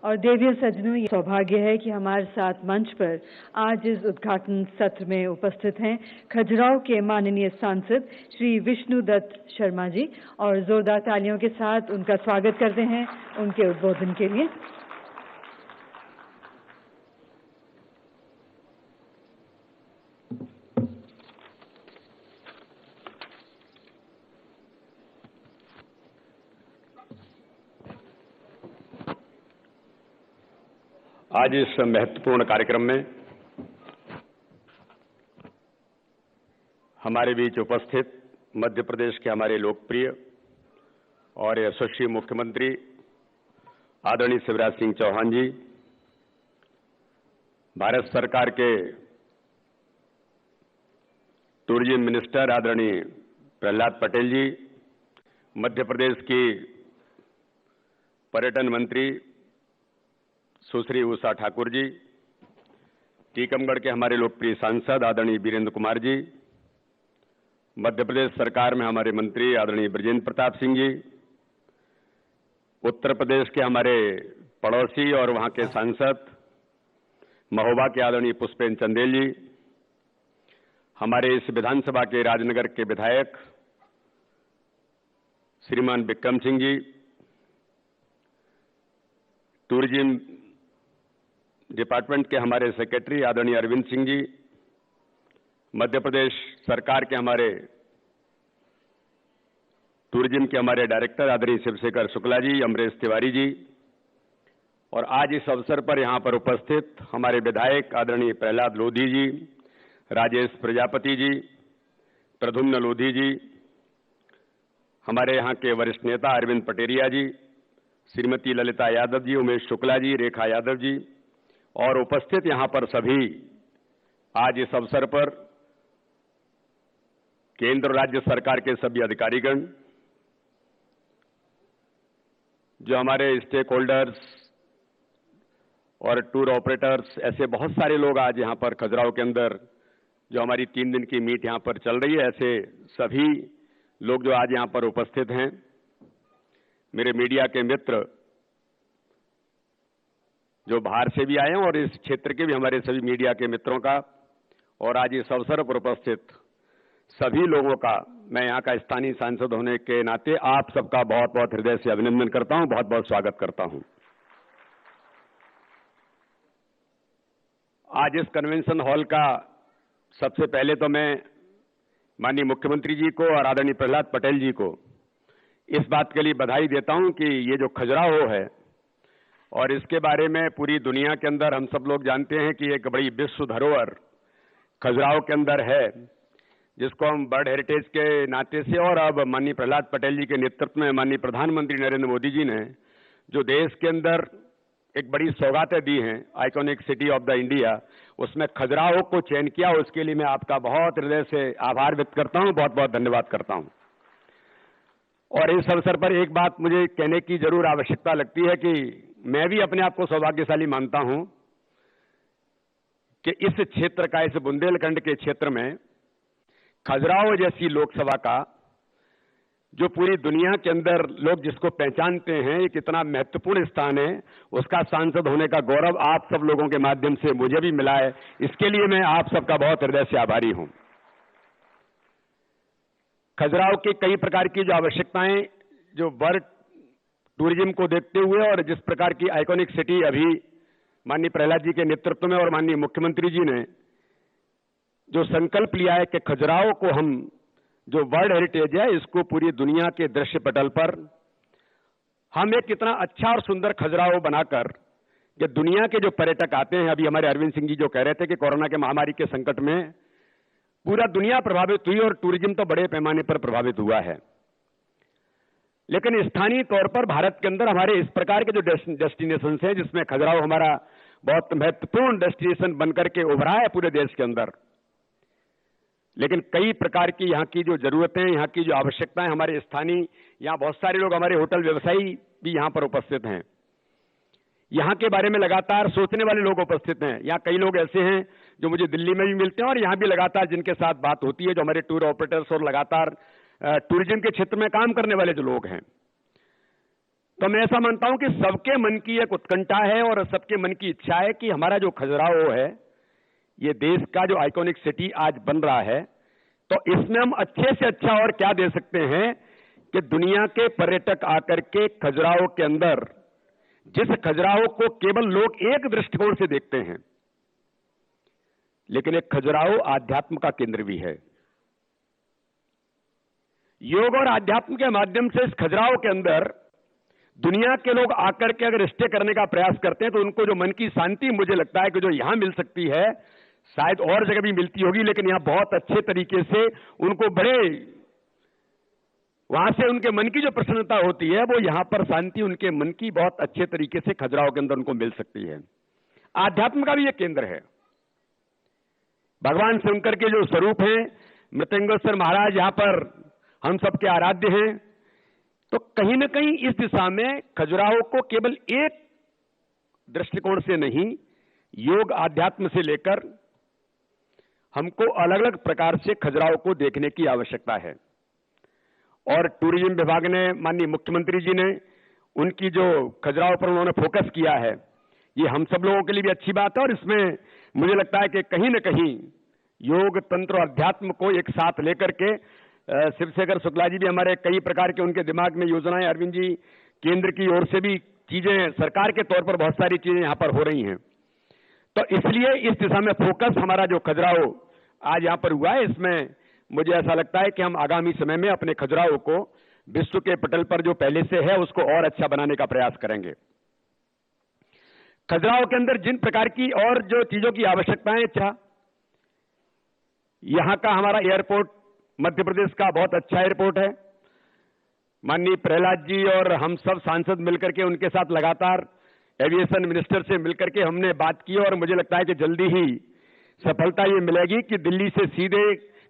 और देवियों सज्जनों, ये सौभाग्य है कि हमारे साथ मंच पर आज इस उद्घाटन सत्र में उपस्थित हैं खजुराहो के माननीय सांसद श्री विष्णुदत्त शर्मा जी, और जोरदार तालियों के साथ उनका स्वागत करते हैं उनके उद्बोधन के लिए। आज इस महत्वपूर्ण कार्यक्रम में हमारे बीच उपस्थित मध्य प्रदेश के हमारे लोकप्रिय और यशस्वी मुख्यमंत्री आदरणीय शिवराज सिंह चौहान जी, भारत सरकार के टूरिज्म मिनिस्टर आदरणीय प्रहलाद पटेल जी, मध्य प्रदेश की पर्यटन मंत्री सुश्री उषा ठाकुर जी, टीकमगढ़ के हमारे लोकप्रिय सांसद आदरणीय वीरेंद्र कुमार जी, मध्य प्रदेश सरकार में हमारे मंत्री आदरणीय ब्रजेंद्र प्रताप सिंह जी, उत्तर प्रदेश के हमारे पड़ोसी और वहां के सांसद महोबा के आदरणीय पुष्पेंद्र चंदेल जी, हमारे इस विधानसभा के राजनगर के विधायक श्रीमान विक्रम सिंह जी, टूरिज्म डिपार्टमेंट के हमारे सेक्रेटरी आदरणीय अरविंद सिंह जी, मध्य प्रदेश सरकार के हमारे टूरिज्म के हमारे डायरेक्टर आदरणीय शिवशेखर शुक्ला जी, अमरेश तिवारी जी, और आज इस अवसर पर यहाँ पर उपस्थित हमारे विधायक आदरणीय प्रहलाद लोधी जी, राजेश प्रजापति जी, प्रद्युम्न लोधी जी, हमारे यहाँ के वरिष्ठ नेता अरविंद पटेरिया जी, श्रीमती ललिता यादव जी, उमेश शुक्ला जी, रेखा यादव जी, और उपस्थित यहाँ पर सभी आज इस अवसर पर केंद्र और राज्य सरकार के सभी अधिकारीगण, जो हमारे स्टेक होल्डर्स और टूर ऑपरेटर्स, ऐसे बहुत सारे लोग आज यहाँ पर खजुराहो के अंदर जो हमारी 3 दिन की मीट यहाँ पर चल रही है, ऐसे सभी लोग जो आज यहाँ पर उपस्थित हैं, मेरे मीडिया के मित्र जो बाहर से भी आए हैं और इस क्षेत्र के भी हमारे सभी मीडिया के मित्रों का और आज इस अवसर पर उपस्थित सभी लोगों का मैं यहाँ का स्थानीय सांसद होने के नाते आप सबका बहुत बहुत हृदय से अभिनंदन करता हूँ, बहुत बहुत स्वागत करता हूँ। आज इस कन्वेंशन हॉल का सबसे पहले तो मैं माननीय मुख्यमंत्री जी को और आदरणीय प्रहलाद पटेल जी को इस बात के लिए बधाई देता हूं कि ये जो खजुराहो है और इसके बारे में पूरी दुनिया के अंदर हम सब लोग जानते हैं कि एक बड़ी विश्व धरोहर खजुराहो के अंदर है, जिसको हम वर्ल्ड हेरिटेज के नाते से और अब माननीय प्रहलाद पटेल जी के नेतृत्व में माननीय प्रधानमंत्री नरेंद्र मोदी जी ने जो देश के अंदर एक बड़ी सौगातें दी हैं, iconic city of the India, उसमें खजुराहो को चयन किया। उसके लिए मैं आपका बहुत हृदय से आभार व्यक्त करता हूं, बहुत बहुत धन्यवाद करता हूं। और इस अवसर पर एक बात मुझे कहने की जरूर आवश्यकता लगती है कि मैं भी अपने आप को सौभाग्यशाली मानता हूं कि इस क्षेत्र का, इस बुंदेलखंड के क्षेत्र में खजुराहो जैसी लोकसभा का जो पूरी दुनिया के अंदर लोग जिसको पहचानते हैं, एक इतना महत्वपूर्ण स्थान है, उसका सांसद होने का गौरव आप सब लोगों के माध्यम से मुझे भी मिला है। इसके लिए मैं आप सबका बहुत हृदय से आभारी हूं। खजुराहो की कई प्रकार की जो आवश्यकताएं जो वर्ल्ड टूरिज्म को देखते हुए और जिस प्रकार की आइकॉनिक सिटी अभी माननीय प्रहलाद जी के नेतृत्व में और माननीय मुख्यमंत्री जी ने जो संकल्प लिया है कि खजुराहो को हम जो वर्ल्ड हेरिटेज है इसको पूरी दुनिया के दृश्य पटल पर हम एक इतना अच्छा और सुंदर खजुराहो बनाकर कि दुनिया के जो पर्यटक आते हैं, अभी हमारे अरविंद सिंह जी जो कह रहे थे कि कोरोना के महामारी के संकट में पूरा दुनिया प्रभावित हुई और टूरिज्म तो बड़े पैमाने पर प्रभावित हुआ है, लेकिन स्थानीय तौर पर भारत के अंदर हमारे इस प्रकार के जो डेस्टिनेशन हैं जिसमें खजुराहो हमारा बहुत महत्वपूर्ण डेस्टिनेशन बनकर के उभरा है पूरे देश के अंदर। लेकिन कई प्रकार की यहाँ की जो जरूरतें, यहाँ की जो आवश्यकताएं, हमारे स्थानीय यहाँ बहुत सारे लोग, हमारे होटल व्यवसायी भी यहाँ पर उपस्थित हैं, यहाँ के बारे में लगातार सोचने वाले लोग उपस्थित हैं। यहाँ कई लोग ऐसे हैं जो मुझे दिल्ली में भी मिलते हैं और यहाँ भी लगातार जिनके साथ बात होती है, जो हमारे टूर ऑपरेटर्स और लगातार टूरिज्म के क्षेत्र में काम करने वाले जो लोग हैं। तो मैं ऐसा मानता हूं कि सबके मन की एक उत्कंठा है और सबके मन की इच्छा है कि हमारा जो खजुराहो है, ये देश का जो आइकॉनिक सिटी आज बन रहा है, तो इसमें हम अच्छे से अच्छा और क्या दे सकते हैं कि दुनिया के पर्यटक आकर के खजुराहो के अंदर, जिस खजुराहो को केवल लोग एक दृष्टिकोण से देखते हैं, लेकिन एक खजुराहो आध्यात्म का केंद्र भी है। योग और आध्यात्म के माध्यम से इस खजुराहो के अंदर दुनिया के लोग आकर के अगर स्टे करने का प्रयास करते हैं तो उनको जो मन की शांति मुझे लगता है कि जो यहां मिल सकती है शायद और जगह भी मिलती होगी, लेकिन यहां बहुत अच्छे तरीके से उनको बड़े वहां से उनके मन की जो प्रसन्नता होती है वो यहां पर शांति उनके मन की बहुत अच्छे तरीके से खजुराहो के अंदर उनको मिल सकती है। आध्यात्म का भी ये केंद्र है। भगवान शंकर के जो स्वरूप हैं, मृत्यंगेश्वर महाराज यहाँ पर हम सबके आराध्य हैं। तो कहीं ना कहीं इस दिशा में खजुराहो को केवल एक दृष्टिकोण से नहीं, योग आध्यात्म से लेकर हमको अलग अलग प्रकार से खजुराहो को देखने की आवश्यकता है। और टूरिज्म विभाग ने, माननीय मुख्यमंत्री जी ने उनकी जो खजुराहो पर उन्होंने फोकस किया है, ये हम सब लोगों के लिए भी अच्छी बात है। और इसमें मुझे लगता है कि कहीं ना कहीं योग, तंत्र और अध्यात्म को एक साथ लेकर के शिवशेखर शुक्ला जी भी हमारे कई प्रकार के उनके दिमाग में योजनाएं, अरविंद जी केंद्र की ओर से भी चीजें, सरकार के तौर पर बहुत सारी चीजें यहां पर हो रही हैं। तो इसलिए इस दिशा में फोकस हमारा जो खजुराहो आज यहां पर हुआ है, इसमें मुझे ऐसा लगता है कि हम आगामी समय में अपने खजुराहो को विश्व के पटल पर जो पहले से है उसको और अच्छा बनाने का प्रयास करेंगे। खजुराहो के अंदर जिन प्रकार की और जो चीजों की आवश्यकताएं, अच्छा यहां का हमारा एयरपोर्ट मध्य प्रदेश का बहुत अच्छा एयरपोर्ट है। माननीय प्रहलाद जी और हम सब सांसद मिलकर के उनके साथ लगातार एविएशन मिनिस्टर से मिलकर के हमने बात की और मुझे लगता है कि जल्दी ही सफलता ये मिलेगी कि दिल्ली से सीधे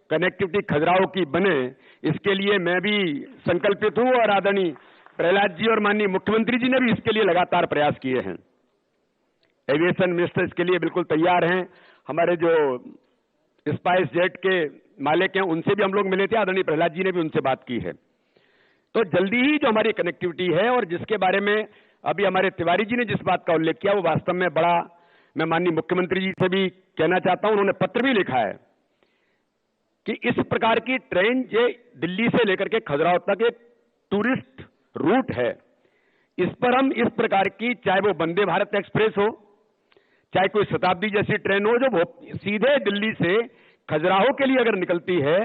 कनेक्टिविटी खजुराहो की बने। इसके लिए मैं भी संकल्पित हूं और आदरणीय प्रहलाद जी और माननीय मुख्यमंत्री जी ने भी इसके लिए लगातार प्रयास किए हैं। एविएशन मिनिस्टर इसके लिए बिल्कुल तैयार हैं। हमारे जो स्पाइस जेट के मालिक हैं उनसे भी हम लोग मिले थे, आदरणीय प्रहलाद जी ने भी उनसे बात की है। तो जल्दी ही जो हमारी कनेक्टिविटी है और जिसके बारे में अभी हमारे तिवारी जी ने जिस बात का उल्लेख किया वो वास्तव में बड़ा, मैं माननीय मुख्यमंत्री जी से भी कहना चाहता हूं, उन्होंने पत्र भी लिखा है कि इस प्रकार की ट्रेन ये दिल्ली से लेकर के खजुराहो तक एक टूरिस्ट रूट है, इस पर हम इस प्रकार की, चाहे वो वंदे भारत एक्सप्रेस हो, चाहे कोई शताब्दी जैसी ट्रेन हो, जो सीधे दिल्ली से खजुराहो के लिए अगर निकलती है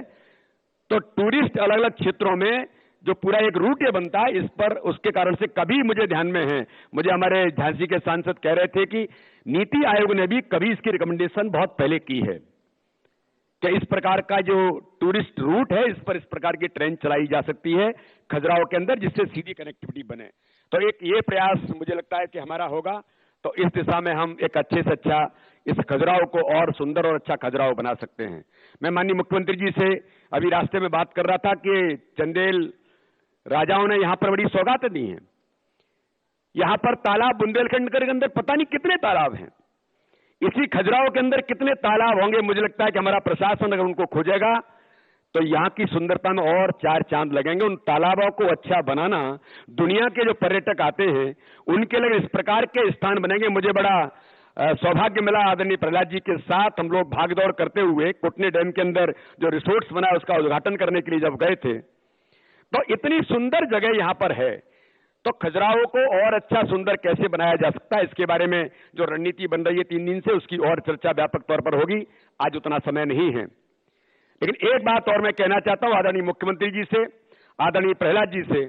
तो टूरिस्ट अलग अलग क्षेत्रों में जो पूरा एक रूट ये बनता है, इस पर उसके कारण से कभी मुझे ध्यान में है, मुझे हमारे झांसी के सांसद कह रहे थे कि नीति आयोग ने भी कभी इसकी रिकमेंडेशन बहुत पहले की है कि इस प्रकार का जो टूरिस्ट रूट है, इस पर इस प्रकार की ट्रेन चलाई जा सकती है खजुराहो के अंदर, जिससे सीधी कनेक्टिविटी बने। तो एक ये प्रयास मुझे लगता है कि हमारा होगा, तो इस दिशा में हम एक अच्छे से अच्छा इस खजुराहो को और सुंदर और अच्छा खजुराहो बना सकते हैं। मैं माननीय मुख्यमंत्री जी से अभी रास्ते में बात कर रहा था कि चंदेल राजाओं ने यहां पर बड़ी सौगातें दी हैं। यहां पर तालाब, बुंदेलखंड के अंदर पता नहीं कितने तालाब हैं, इसी खजुराहो के अंदर कितने तालाब होंगे। मुझे लगता है कि हमारा प्रशासन अगर उनको खोजेगा तो यहां की सुंदरता में और 4 चांद लगेंगे। उन तालाबों को अच्छा बनाना, दुनिया के जो पर्यटक आते हैं उनके लिए इस प्रकार के स्थान बनेंगे। मुझे बड़ा सौभाग्य मिला, आदरणीय प्रहलाद जी के साथ हम लोग भागदौड़ करते हुए कोटनी डैम के अंदर जो रिसोर्ट्स बना उसका उद्घाटन करने के लिए जब गए थे, तो इतनी सुंदर जगह यहां पर है, तो खजुराहो को और अच्छा सुंदर कैसे बनाया जा सकता है, इसके बारे में जो रणनीति बन रही है 3 दिन से, उसकी और चर्चा व्यापक तौर पर होगी। आज उतना समय नहीं है, लेकिन एक बात और मैं कहना चाहता हूं आदरणीय मुख्यमंत्री जी से, आदरणीय प्रहलाद जी से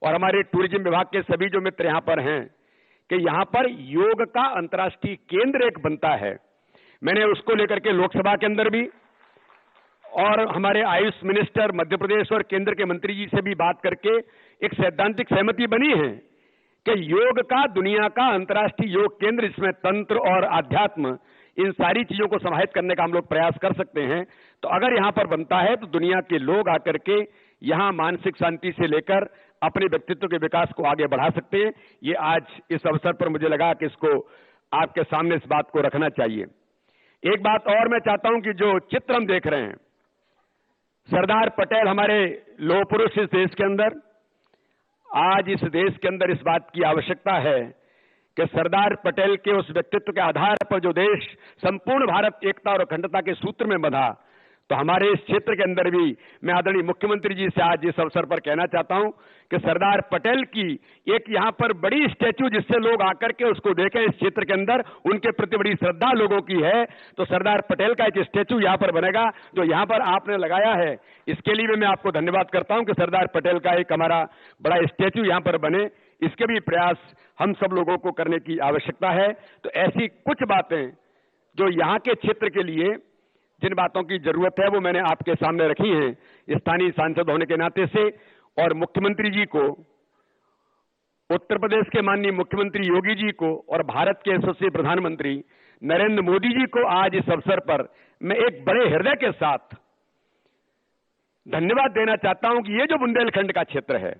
और हमारे टूरिज्म विभाग के सभी जो मित्र यहां पर हैं कि यहां पर योग का अंतर्राष्ट्रीय केंद्र एक बनता है। मैंने उसको लेकर के लोकसभा के अंदर भी और हमारे आयुष मिनिस्टर मध्य प्रदेश और केंद्र के मंत्री जी से भी बात करके एक सैद्धांतिक सहमति बनी है कि योग का, दुनिया का अंतर्राष्ट्रीय योग केंद्र, इसमें तंत्र और आध्यात्म, इन सारी चीजों को समाहित करने का हम लोग प्रयास कर सकते हैं। तो अगर यहां पर बनता है तो दुनिया के लोग आकर के यहां मानसिक शांति से लेकर अपने व्यक्तित्व के विकास को आगे बढ़ा सकते हैं। ये आज इस अवसर पर मुझे लगा कि इसको आपके सामने इस बात को रखना चाहिए। एक बात और मैं चाहता हूं कि जो चित्र हम देख रहे हैं, सरदार पटेल हमारे लौह पुरुष इस देश के अंदर, आज इस देश के अंदर इस बात की आवश्यकता है कि सरदार पटेल के उस व्यक्तित्व के आधार पर जो देश संपूर्ण भारत एकता और अखंडता के सूत्र में बंधा, तो हमारे इस क्षेत्र के अंदर भी मैं आदरणीय मुख्यमंत्री जी से आज इस अवसर पर कहना चाहता हूं कि सरदार पटेल की एक यहां पर बड़ी स्टैच्यू, जिससे लोग आकर के उसको देखें, इस क्षेत्र के अंदर उनके प्रति बड़ी श्रद्धा लोगों की है, तो सरदार पटेल का एक स्टैच्यू यहां पर बनेगा जो यहां पर आपने लगाया है। इसके लिए मैं आपको धन्यवाद करता हूं कि सरदार पटेल का एक हमारा बड़ा स्टैच्यू यहां पर बने। इसके भी प्रयास हम सब लोगों को करने की आवश्यकता है। तो ऐसी कुछ बातें जो यहाँ के क्षेत्र के लिए जिन बातों की जरूरत है वो मैंने आपके सामने रखी हैं स्थानीय सांसद होने के नाते से। और मुख्यमंत्री जी को, उत्तर प्रदेश के माननीय मुख्यमंत्री योगी जी को और भारत के यशस्वी प्रधानमंत्री नरेंद्र मोदी जी को आज इस अवसर पर मैं एक बड़े हृदय के साथ धन्यवाद देना चाहता हूं कि ये जो बुंदेलखंड का क्षेत्र है,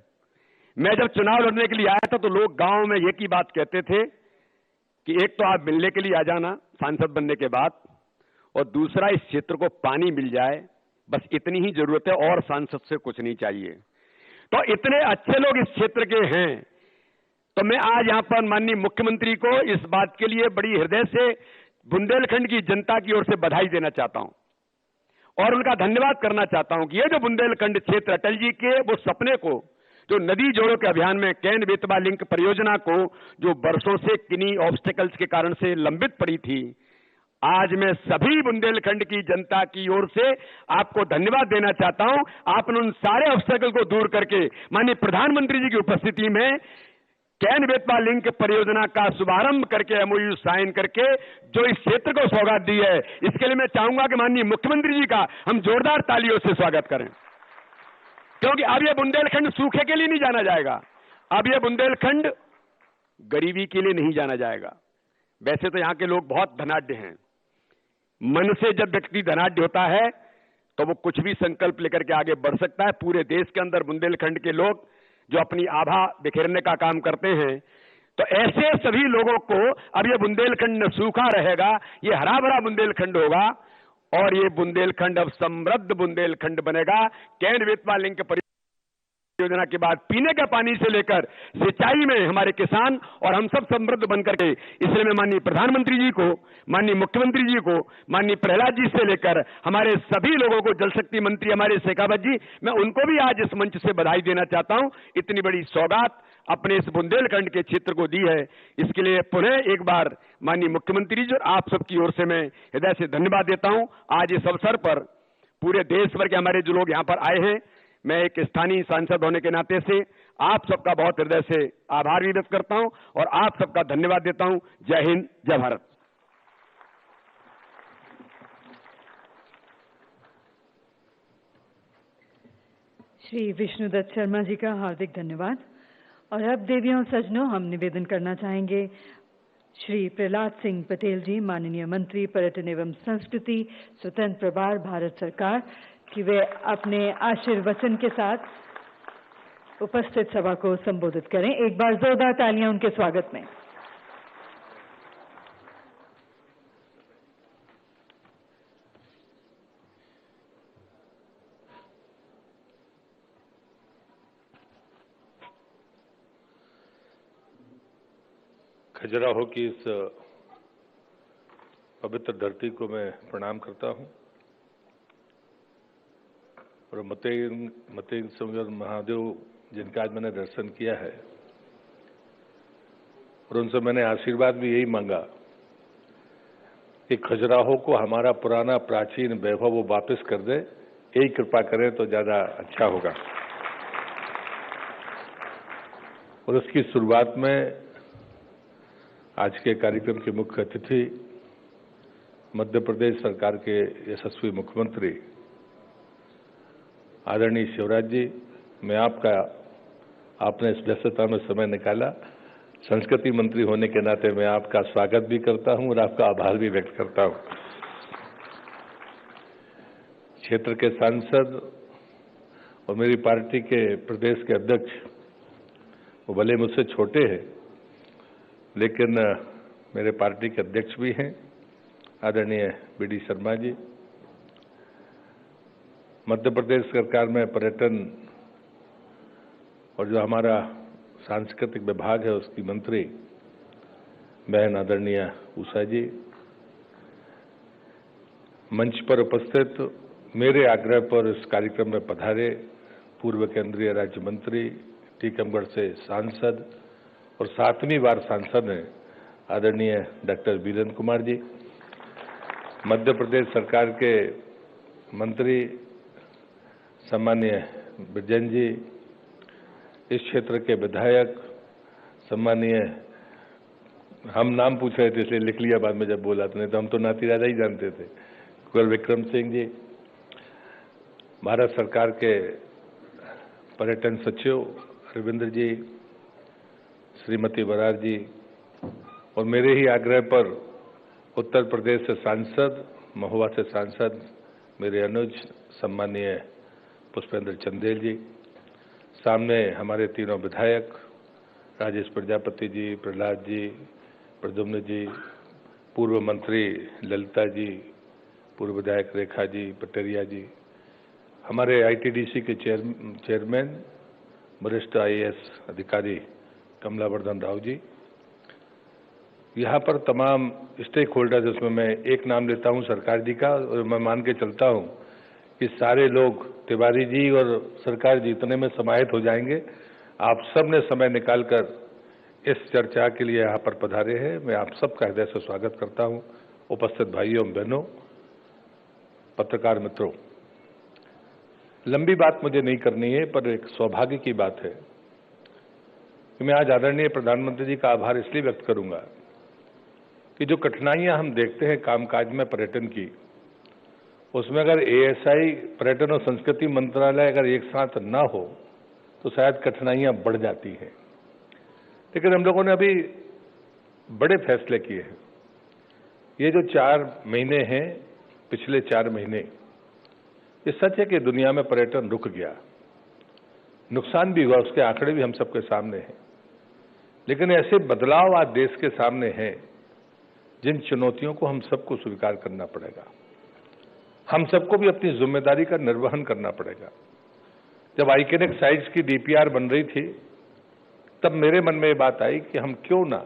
मैं जब चुनाव लड़ने के लिए आया था तो लोग गांव में एक ही बात कहते थे कि एक तो आप मिलने के लिए आ जाना सांसद बनने के बाद, और दूसरा इस क्षेत्र को पानी मिल जाए, बस इतनी ही जरूरत है और सांसद से कुछ नहीं चाहिए। तो इतने अच्छे लोग इस क्षेत्र के हैं, तो मैं आज यहां पर माननीय मुख्यमंत्री को इस बात के लिए बड़ी हृदय से बुंदेलखंड की जनता की ओर से बधाई देना चाहता हूं और उनका धन्यवाद करना चाहता हूं कि ये जो बुंदेलखंड क्षेत्र अटल जी के वो सपने को, जो नदी जोड़ो के अभियान में कैन बेतवा लिंक परियोजना को जो वर्षों से किन्हीं ऑब्स्टेकल्स के कारण से लंबित पड़ी थी, आज मैं सभी बुंदेलखंड की जनता की ओर से आपको धन्यवाद देना चाहता हूं। आपने उन सारे ऑब्स्टेकल को दूर करके माननीय प्रधानमंत्री जी की उपस्थिति में कैन बेतवा लिंक परियोजना का शुभारंभ करके एमओयू साइन करके जो इस क्षेत्र को सौगात दी है, इसके लिए मैं चाहूंगा कि माननीय मुख्यमंत्री जी का हम जोरदार तालियों से स्वागत करें, क्योंकि अब यह बुंदेलखंड सूखे के लिए नहीं जाना जाएगा, अब यह बुंदेलखंड गरीबी के लिए नहीं जाना जाएगा। वैसे तो यहां के लोग बहुत धनाढ्य हैं, मन से जब व्यक्ति धनाढ्य होता है तो वो कुछ भी संकल्प लेकर के आगे बढ़ सकता है। पूरे देश के अंदर बुंदेलखंड के लोग जो अपनी आभा बिखेरने का काम करते हैं, तो ऐसे सभी लोगों को अब ये बुंदेलखंड न सूखा रहेगा, ये हरा भरा बुंदेलखंड होगा और ये बुंदेलखंड अब समृद्ध बुंदेलखंड बनेगा। कैन बेतवा लिंक योजना के बाद पीने के पानी से लेकर सिंचाई में हमारे किसान और हम सब समृद्ध बनकर के, इसलिए मैं माननीय प्रधानमंत्री जी को, माननीय मुख्यमंत्री जी को, माननीय प्रहलाद जी से लेकर हमारे सभी लोगों को, जल शक्ति मंत्री हमारे शेखावत जी, मैं उनको भी आज इस मंच से बधाई देना चाहता हूं। इतनी बड़ी सौगात अपने इस बुंदेलखंड के क्षेत्र को दी है, इसके लिए पुनः एक बार माननीय मुख्यमंत्री जी और आप सबकी ओर से मैं हृदय से धन्यवाद देता हूं। आज इस अवसर पर पूरे देश भर के हमारे जो लोग यहाँ पर आए हैं, मैं एक स्थानीय सांसद होने के नाते से आप सबका बहुत हृदय से आभार भी व्यक्त करता हूं और आप सबका धन्यवाद देता हूं। जय हिंद, जय भारत। श्री विष्णुदत्त शर्मा जी का हार्दिक धन्यवाद। और अब देवियों सज्जनों, हम निवेदन करना चाहेंगे श्री प्रहलाद सिंह पटेल जी, माननीय मंत्री पर्यटन एवं संस्कृति, स्वतंत्र प्रभार, भारत सरकार, कि वे अपने आशीर्वचन के साथ उपस्थित सभा को संबोधित करें। एक बार जोरदार तालियां उनके स्वागत में। खजुराहो की इस पवित्र धरती को मैं प्रणाम करता हूं और मतेंग संयोग महादेव जिनका आज मैंने दर्शन किया है और उनसे मैंने आशीर्वाद भी यही मांगा कि खजुराहो को हमारा पुराना प्राचीन वैभव वो वापस कर दे, यही कृपा करें तो ज्यादा अच्छा होगा। और उसकी शुरुआत में आज के कार्यक्रम के मुख्य अतिथि मध्य प्रदेश सरकार के यशस्वी मुख्यमंत्री आदरणीय शिवराज जी, मैं आपने इस व्यस्तता में समय निकाला, संस्कृति मंत्री होने के नाते मैं आपका स्वागत भी करता हूं और आपका आभार भी व्यक्त करता हूं। क्षेत्र के सांसद और मेरी पार्टी के प्रदेश के अध्यक्ष, वो भले मुझसे छोटे हैं लेकिन मेरे पार्टी के अध्यक्ष भी हैं, आदरणीय बीडी शर्मा जी। मध्य प्रदेश सरकार में पर्यटन और जो हमारा सांस्कृतिक विभाग है उसकी मंत्री बहन आदरणीय उषा जी, मंच पर उपस्थित मेरे आग्रह पर इस कार्यक्रम में पधारे पूर्व केंद्रीय राज्य मंत्री, टीकमगढ़ से सांसद और 7वीं बार सांसद हैं आदरणीय डॉक्टर वीरेंद्र कुमार जी, मध्य प्रदेश सरकार के मंत्री सम्मानीय बिजन जी, इस क्षेत्र के विधायक सम्मानीय, हम नाम पूछ रहे थे इसलिए लिख लिया बाद में जब बोला तो, नहीं तो हम तो नाती राजा ही जानते थे, कुंवर विक्रम सिंह जी, भारत सरकार के पर्यटन सचिव रविंद्र जी, श्रीमती बरार जी और मेरे ही आग्रह पर उत्तर प्रदेश से सांसद, महुआ से सांसद मेरे अनुज सम्मानीय पुष्पेंद्र चंदेल जी, सामने हमारे तीनों विधायक राजेश प्रजापति जी, प्रहलाद जी, प्रद्युम्न जी, पूर्व मंत्री ललिता जी, पूर्व विधायक रेखा जी, पटेरिया जी, हमारे आईटीडीसी के चेयरमैन वरिष्ठ आईएएस अधिकारी कमलावर्धन राव जी, यहाँ पर तमाम स्टेक होल्डर्स, जिसमें मैं एक नाम लेता हूँ सरकार जी का, और मैं मान के चलता हूँ कि सारे लोग तिवारी जी और सरकार जी इतने में समाहित हो जाएंगे। आप सब ने समय निकालकर इस चर्चा के लिए यहाँ पर पधारे हैं, मैं आप सबका हृदय से स्वागत करता हूँ। उपस्थित भाइयों बहनों, पत्रकार मित्रों, लंबी बात मुझे नहीं करनी है, पर एक सौभाग्य की बात है कि मैं आज आदरणीय प्रधानमंत्री जी का आभार इसलिए व्यक्त करूंगा कि जो कठिनाइयां हम देखते हैं कामकाज में पर्यटन की, उसमें अगर एएसआई पर्यटन और संस्कृति मंत्रालय अगर एक साथ ना हो तो शायद कठिनाइयां बढ़ जाती हैं। लेकिन हम लोगों ने अभी बड़े फैसले किए हैं। ये जो 4 महीने हैं, पिछले 4 महीने, ये सच है कि दुनिया में पर्यटन रुक गया, नुकसान भी हुआ, उसके आंकड़े भी हम सबके सामने हैं। लेकिन ऐसे बदलाव आज देश के सामने हैं जिन चुनौतियों को हम सबको स्वीकार करना पड़ेगा। हम सबको भी अपनी जिम्मेदारी का निर्वहन करना पड़ेगा। जब आइकॉनिक साइट्स की डीपीआर बन रही थी तब मेरे मन में ये बात आई कि हम क्यों ना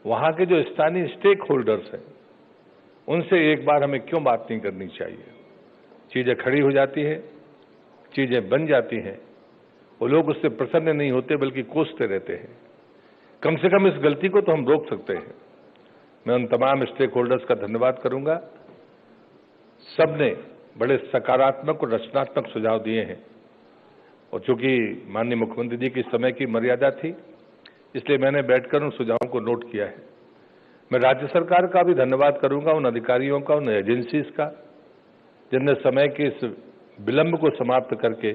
वहां के जो स्थानीय स्टेक होल्डर्स हैं उनसे एक बार हमें क्यों बात नहीं करनी चाहिए। चीजें खड़ी हो जाती है, चीजें बन जाती हैं, वो लोग उससे प्रसन्न नहीं होते बल्कि कोसते रहते हैं। कम से कम इस गलती को तो हम रोक सकते हैं। मैं उन तमाम स्टेक होल्डर्स का धन्यवाद करूंगा। सबने बड़े सकारात्मक और रचनात्मक सुझाव दिए हैं और चूंकि माननीय मुख्यमंत्री जी की समय की मर्यादा थी इसलिए मैंने बैठकर उन सुझावों को नोट किया है। मैं राज्य सरकार का भी धन्यवाद करूंगा, उन अधिकारियों का, उन एजेंसीज का, जिनने समय के इस विलंब को समाप्त करके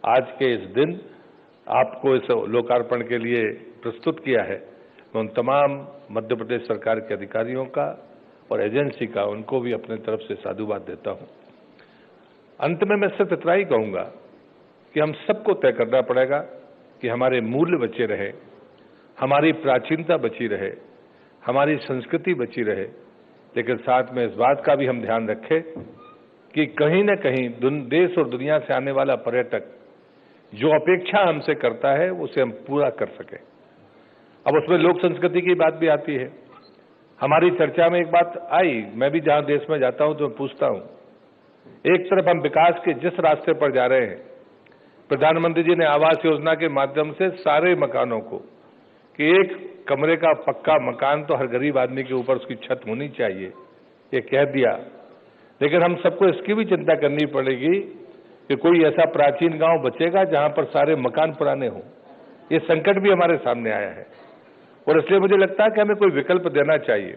आज के इस दिन आपको इस लोकार्पण के लिए प्रस्तुत किया है। मैं उन तमाम मध्य प्रदेश सरकार के अधिकारियों का और एजेंसी का, उनको भी अपने तरफ से साधुवाद देता हूं। अंत में मैं सिर्फ इतना ही कहूंगा कि हम सबको तय करना पड़ेगा कि हमारे मूल्य बचे रहे, हमारी प्राचीनता बची रहे, हमारी संस्कृति बची रहे, लेकिन साथ में इस बात का भी हम ध्यान रखें कि कहीं न कहीं देश और दुनिया से आने वाला पर्यटक जो अपेक्षा हमसे करता है उसे हम पूरा कर सकें। अब उसमें लोक संस्कृति की बात भी आती है। हमारी चर्चा में एक बात आई, मैं भी जहां देश में जाता हूं तो मैं पूछता हूं, एक तरफ हम विकास के जिस रास्ते पर जा रहे हैं, प्रधानमंत्री जी ने आवास योजना के माध्यम से सारे मकानों को कि एक कमरे का पक्का मकान तो हर गरीब आदमी के ऊपर उसकी छत होनी चाहिए, ये कह दिया। लेकिन हम सबको इसकी भी चिंता करनी पड़ेगी कि कोई ऐसा प्राचीन गांव बचेगा जहां पर सारे मकान पुराने हों। ये संकट भी हमारे सामने आया है और इसलिए मुझे लगता है कि हमें कोई विकल्प देना चाहिए।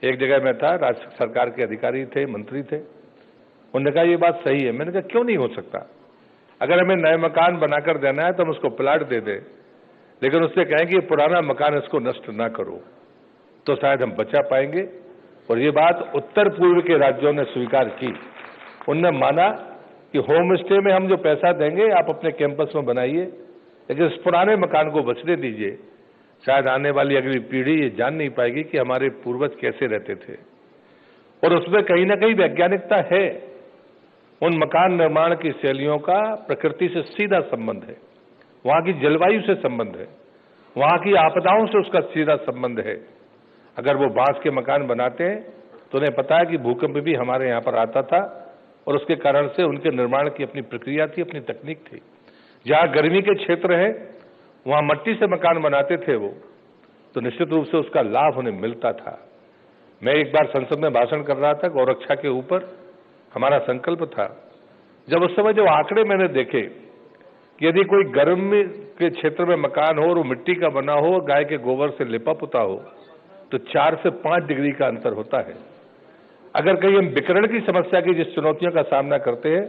एक जगह मैं था, राज्य सरकार के अधिकारी थे, मंत्री थे, उन्होंने कहा ये बात सही है। मैंने कहा क्यों नहीं हो सकता? अगर हमें नए मकान बनाकर देना है तो हम उसको प्लाट दे दें, लेकिन उससे कहें कि ये पुराना मकान इसको नष्ट ना करो, तो शायद हम बचा पाएंगे। और ये बात उत्तर पूर्व के राज्यों ने स्वीकार की। उनने माना कि होम स्टे में हम जो पैसा देंगे आप अपने कैंपस में बनाइए, लेकिन इस पुराने मकान को बचने दीजिए। शायद आने वाली अगली पीढ़ी ये जान नहीं पाएगी कि हमारे पूर्वज कैसे रहते थे। और उसमें कहीं ना कहीं वैज्ञानिकता है। उन मकान निर्माण की शैलियों का प्रकृति से सीधा संबंध है, वहां की जलवायु से संबंध है, वहां की आपदाओं से उसका सीधा संबंध है। अगर वो बांस के मकान बनाते हैं तो उन्हें पता है कि भूकंप भी हमारे यहाँ पर आता था और उसके कारण से उनके निर्माण की अपनी प्रक्रिया थी, अपनी तकनीक थी। जहां गर्मी के क्षेत्र है वहां मट्टी से मकान बनाते थे वो, तो निश्चित रूप से उसका लाभ उन्हें मिलता था। मैं एक बार संसद में भाषण कर रहा था, गौरक्षा के ऊपर हमारा संकल्प था। जब उस समय जो आंकड़े मैंने देखे कि यदि कोई गर्मी के क्षेत्र में मकान हो और वो मिट्टी का बना हो और गाय के गोबर से लिपा पुता हो तो 4 से 5 डिग्री का अंतर होता है। अगर कहीं हम विकिरण की समस्या की जिस चुनौतियों का सामना करते हैं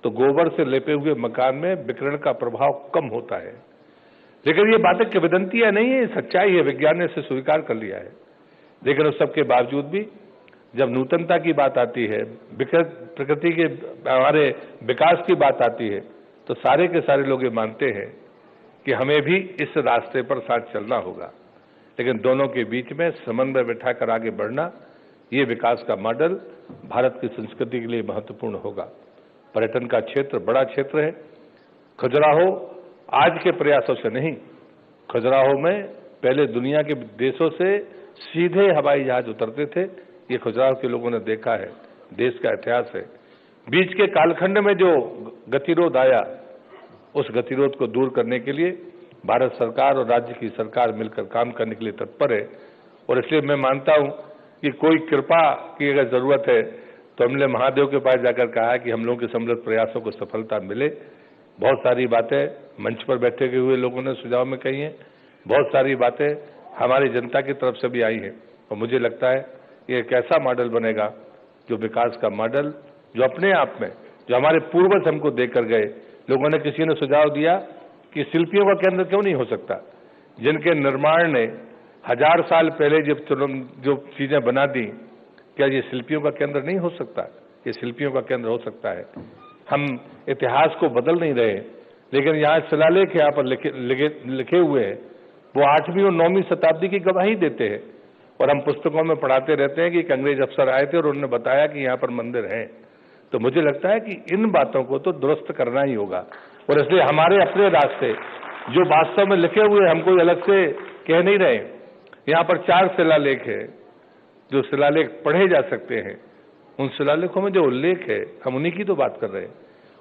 तो गोबर से लेपे हुए मकान में विकिरण का प्रभाव कम होता है। लेकिन ये बातें किंवदंतियां नहीं है, सच्चाई है, विज्ञान ने इसे स्वीकार कर लिया है। लेकिन उस सबके बावजूद भी जब नूतनता की बात आती है, प्रकृति के हमारे विकास की बात आती है, तो सारे के सारे लोग ये मानते हैं कि हमें भी इस रास्ते पर साथ चलना होगा। लेकिन दोनों के बीच में समन्वय बिठाकर आगे बढ़ना, ये विकास का मॉडल भारत की संस्कृति के लिए महत्वपूर्ण होगा। पर्यटन का क्षेत्र बड़ा क्षेत्र है। खजुराहो आज के प्रयासों से नहीं, खजुराहो में पहले दुनिया के देशों से सीधे हवाई जहाज उतरते थे। ये खजुराहो के लोगों ने देखा है, देश का इतिहास है। बीच के कालखंड में जो गतिरोध आया, उस गतिरोध को दूर करने के लिए भारत सरकार और राज्य की सरकार मिलकर काम करने के लिए तत्पर है। और इसलिए मैं मानता हूं कि कोई कृपा की अगर जरूरत है तो हमने महादेव के पास जाकर कहा कि हम लोगों के सम्मिलित प्रयासों को सफलता मिले। बहुत सारी बातें मंच पर बैठे हुए लोगों ने सुझाव में कही हैं, बहुत सारी बातें हमारी जनता की तरफ से भी आई हैं। और मुझे लगता है ये एक ऐसा मॉडल बनेगा जो विकास का मॉडल, जो अपने आप में जो हमारे पूर्वज हमको देकर गए। लोगों ने, किसी ने सुझाव दिया कि शिल्पियों का केंद्र क्यों नहीं हो सकता, जिनके निर्माण ने 1000 साल पहले जो चीजें बना दी, क्या ये शिल्पियों का केंद्र नहीं हो सकता? ये शिल्पियों का केंद्र हो सकता है। हम इतिहास को बदल नहीं रहे, लेकिन यहाँ शिलालेख यहाँ पर लिखे हुए हैं, वो 8वीं और 9वीं शताब्दी की गवाही देते हैं। और हम पुस्तकों में पढ़ाते रहते हैं कि एक अंग्रेज अफसर आए थे और उन्होंने बताया कि यहाँ पर मंदिर है। तो मुझे लगता है कि इन बातों को तो दुरुस्त करना ही होगा। और इसलिए हमारे अपने रास्ते जो वास्तव में लिखे हुए हम कोई अलग से कह नहीं रहे। यहाँ पर 4 शिलालेख है, जो शिलालेख पढ़े जा सकते हैं। उन शिलालेखों में जो उल्लेख है हम उन्हीं की तो बात कर रहे हैं।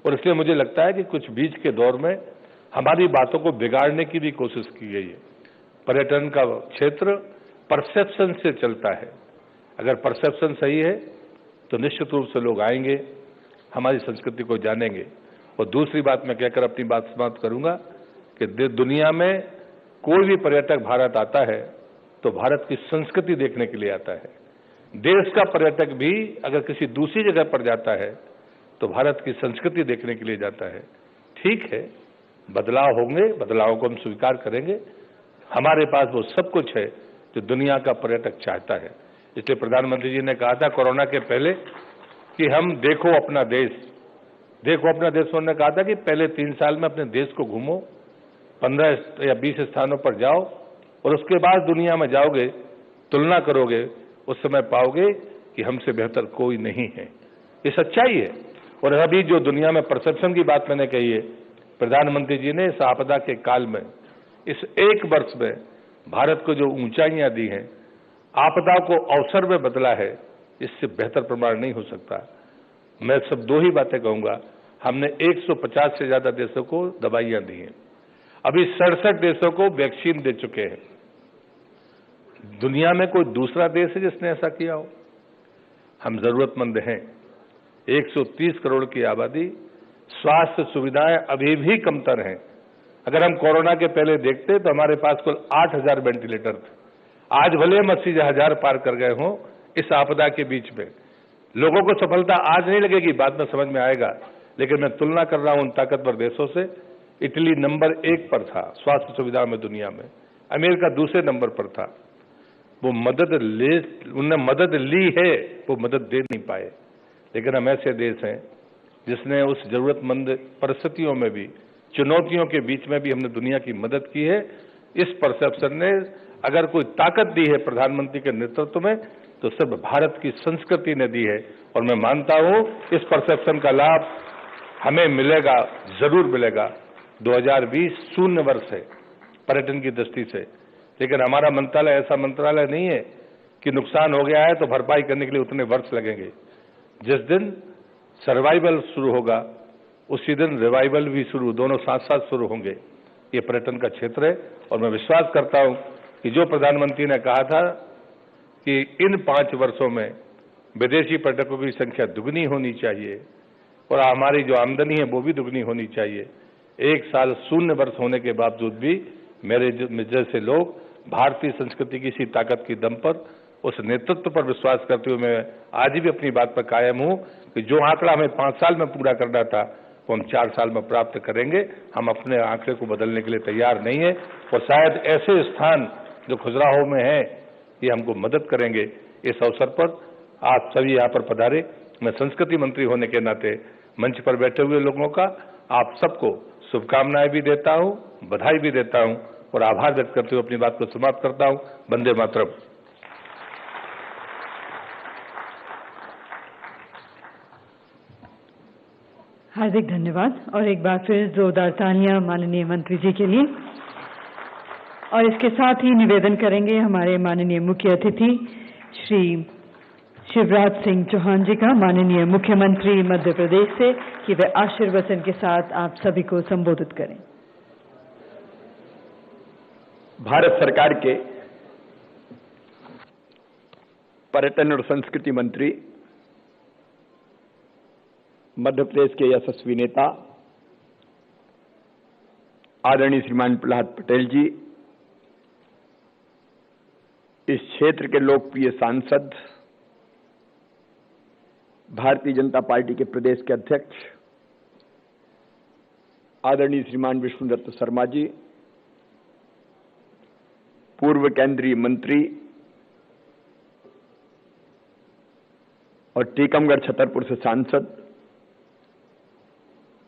और इसलिए मुझे लगता है कि कुछ बीच के दौर में हमारी बातों को बिगाड़ने की भी कोशिश की गई है। पर्यटन का क्षेत्र परसेप्शन से चलता है। अगर परसेप्शन सही है तो निश्चित रूप से लोग आएंगे, हमारी संस्कृति को जानेंगे। और दूसरी बात मैं कहकर अपनी बात समाप्त करूंगा कि दुनिया में कोई भी पर्यटक भारत आता है तो भारत की संस्कृति देखने के लिए आता है। देश का पर्यटक भी अगर किसी दूसरी जगह पर जाता है तो भारत की संस्कृति देखने के लिए जाता है। ठीक है, बदलाव होंगे, बदलावों को हम स्वीकार करेंगे। हमारे पास वो सब कुछ है जो दुनिया का पर्यटक चाहता है। इसलिए प्रधानमंत्री जी ने कहा था कोरोना के पहले कि हम देखो अपना देश, देखो अपना देश। उन्होंने कहा था कि पहले 3 साल में अपने देश को घूमो, 15 या 20 स्थानों पर जाओ और उसके बाद दुनिया में जाओगे, तुलना करोगे, उस समय पाओगे कि हमसे बेहतर कोई नहीं है। ये सच्चाई है। और अभी जो दुनिया में परसेप्शन की बात मैंने कही है, प्रधानमंत्री जी ने इस आपदा के काल में, इस 1 वर्ष में भारत को जो ऊंचाइयां दी हैं, आपदा को अवसर में बदला है, इससे बेहतर प्रमाण नहीं हो सकता। मैं सब 2 ही बातें कहूंगा। हमने 150 से ज्यादा देशों को दवाइयां दी हैं, अभी 67 देशों को वैक्सीन दे चुके हैं। दुनिया में कोई दूसरा देश है जिसने ऐसा किया हो? हम जरूरतमंद हैं। 130 करोड़ की आबादी, स्वास्थ्य सुविधाएं अभी भी कमतर हैं। अगर हम कोरोना के पहले देखते तो हमारे पास कुल 8000 वेंटिलेटर थे। आज भले हम 80,000 पार कर गए हों इस आपदा के बीच में। लोगों को सफलता आज नहीं लगेगी, बाद में समझ में आएगा। लेकिन मैं तुलना कर रहा हूं उन ताकतवर देशों से। इटली नंबर 1 पर था स्वास्थ्य सुविधा में दुनिया में, अमेरिका दूसरे नंबर पर था। वो उन्होंने मदद ली है, वो मदद दे नहीं पाए। लेकिन हम ऐसे देश हैं जिसने उस जरूरतमंद परिस्थितियों में भी, चुनौतियों के बीच में भी हमने दुनिया की मदद की है। इस परसेप्शन ने अगर कोई ताकत दी है प्रधानमंत्री के नेतृत्व में तो सिर्फ भारत की संस्कृति ने दी है। और मैं मानता हूं इस परसेप्शन का लाभ हमें मिलेगा, जरूर मिलेगा। 2020 शून्य वर्ष है पर्यटन की दृष्टि से, लेकिन हमारा मंत्रालय ऐसा मंत्रालय नहीं है कि नुकसान हो गया है तो भरपाई करने के लिए उतने वर्ष लगेंगे। जिस दिन सर्वाइवल शुरू होगा उसी दिन रिवाइवल भी शुरू, दोनों साथ साथ शुरू होंगे। ये पर्यटन का क्षेत्र है। और मैं विश्वास करता हूं कि जो प्रधानमंत्री ने कहा था कि इन 5 वर्षों में विदेशी पर्यटकों की संख्या दुगनी होनी चाहिए और हमारी जो आमदनी है वो भी दुगनी होनी चाहिए। 1 साल शून्य वर्ष होने के बावजूद भी मेरे जैसे लोग भारतीय संस्कृति की इसी ताकत की दम पर, उस नेतृत्व पर विश्वास करते हुए मैं आज भी अपनी बात पर कायम हूं कि जो आंकड़ा हमें 5 साल में पूरा करना था वो हम 4 साल में प्राप्त करेंगे। हम अपने आंकड़े को बदलने के लिए तैयार नहीं है। और शायद ऐसे स्थान जो खजुराहो में है ये हमको मदद करेंगे। इस अवसर पर आप सभी यहाँ पर पधारे। मैं संस्कृति मंत्री होने के नाते मंच पर बैठे हुए लोगों का आप सबको शुभकामनाएं भी देता हूं, बधाई भी देता हूं और आभार व्यक्त करते हुए अपनी बात को समाप्त करता हूं। वंदे मातरम। हार्दिक धन्यवाद और एक बार फिर जोरदार तालियां माननीय मंत्री जी के लिए। और इसके साथ ही निवेदन करेंगे हमारे माननीय मुख्य अतिथि श्री शिवराज सिंह चौहान जी का, माननीय मुख्यमंत्री मध्य प्रदेश से, कि वे आशीर्वचन के साथ आप सभी को संबोधित करें। भारत सरकार के पर्यटन और संस्कृति मंत्री, मध्य प्रदेश के यशस्वी नेता आदरणीय श्रीमान प्रहलाद पटेल जी, इस क्षेत्र के लोकप्रिय सांसद, भारतीय जनता पार्टी के प्रदेश के अध्यक्ष आदरणीय श्रीमान विष्णुदत्त शर्मा जी, पूर्व केंद्रीय मंत्री और टीकमगढ़ छतरपुर से सांसद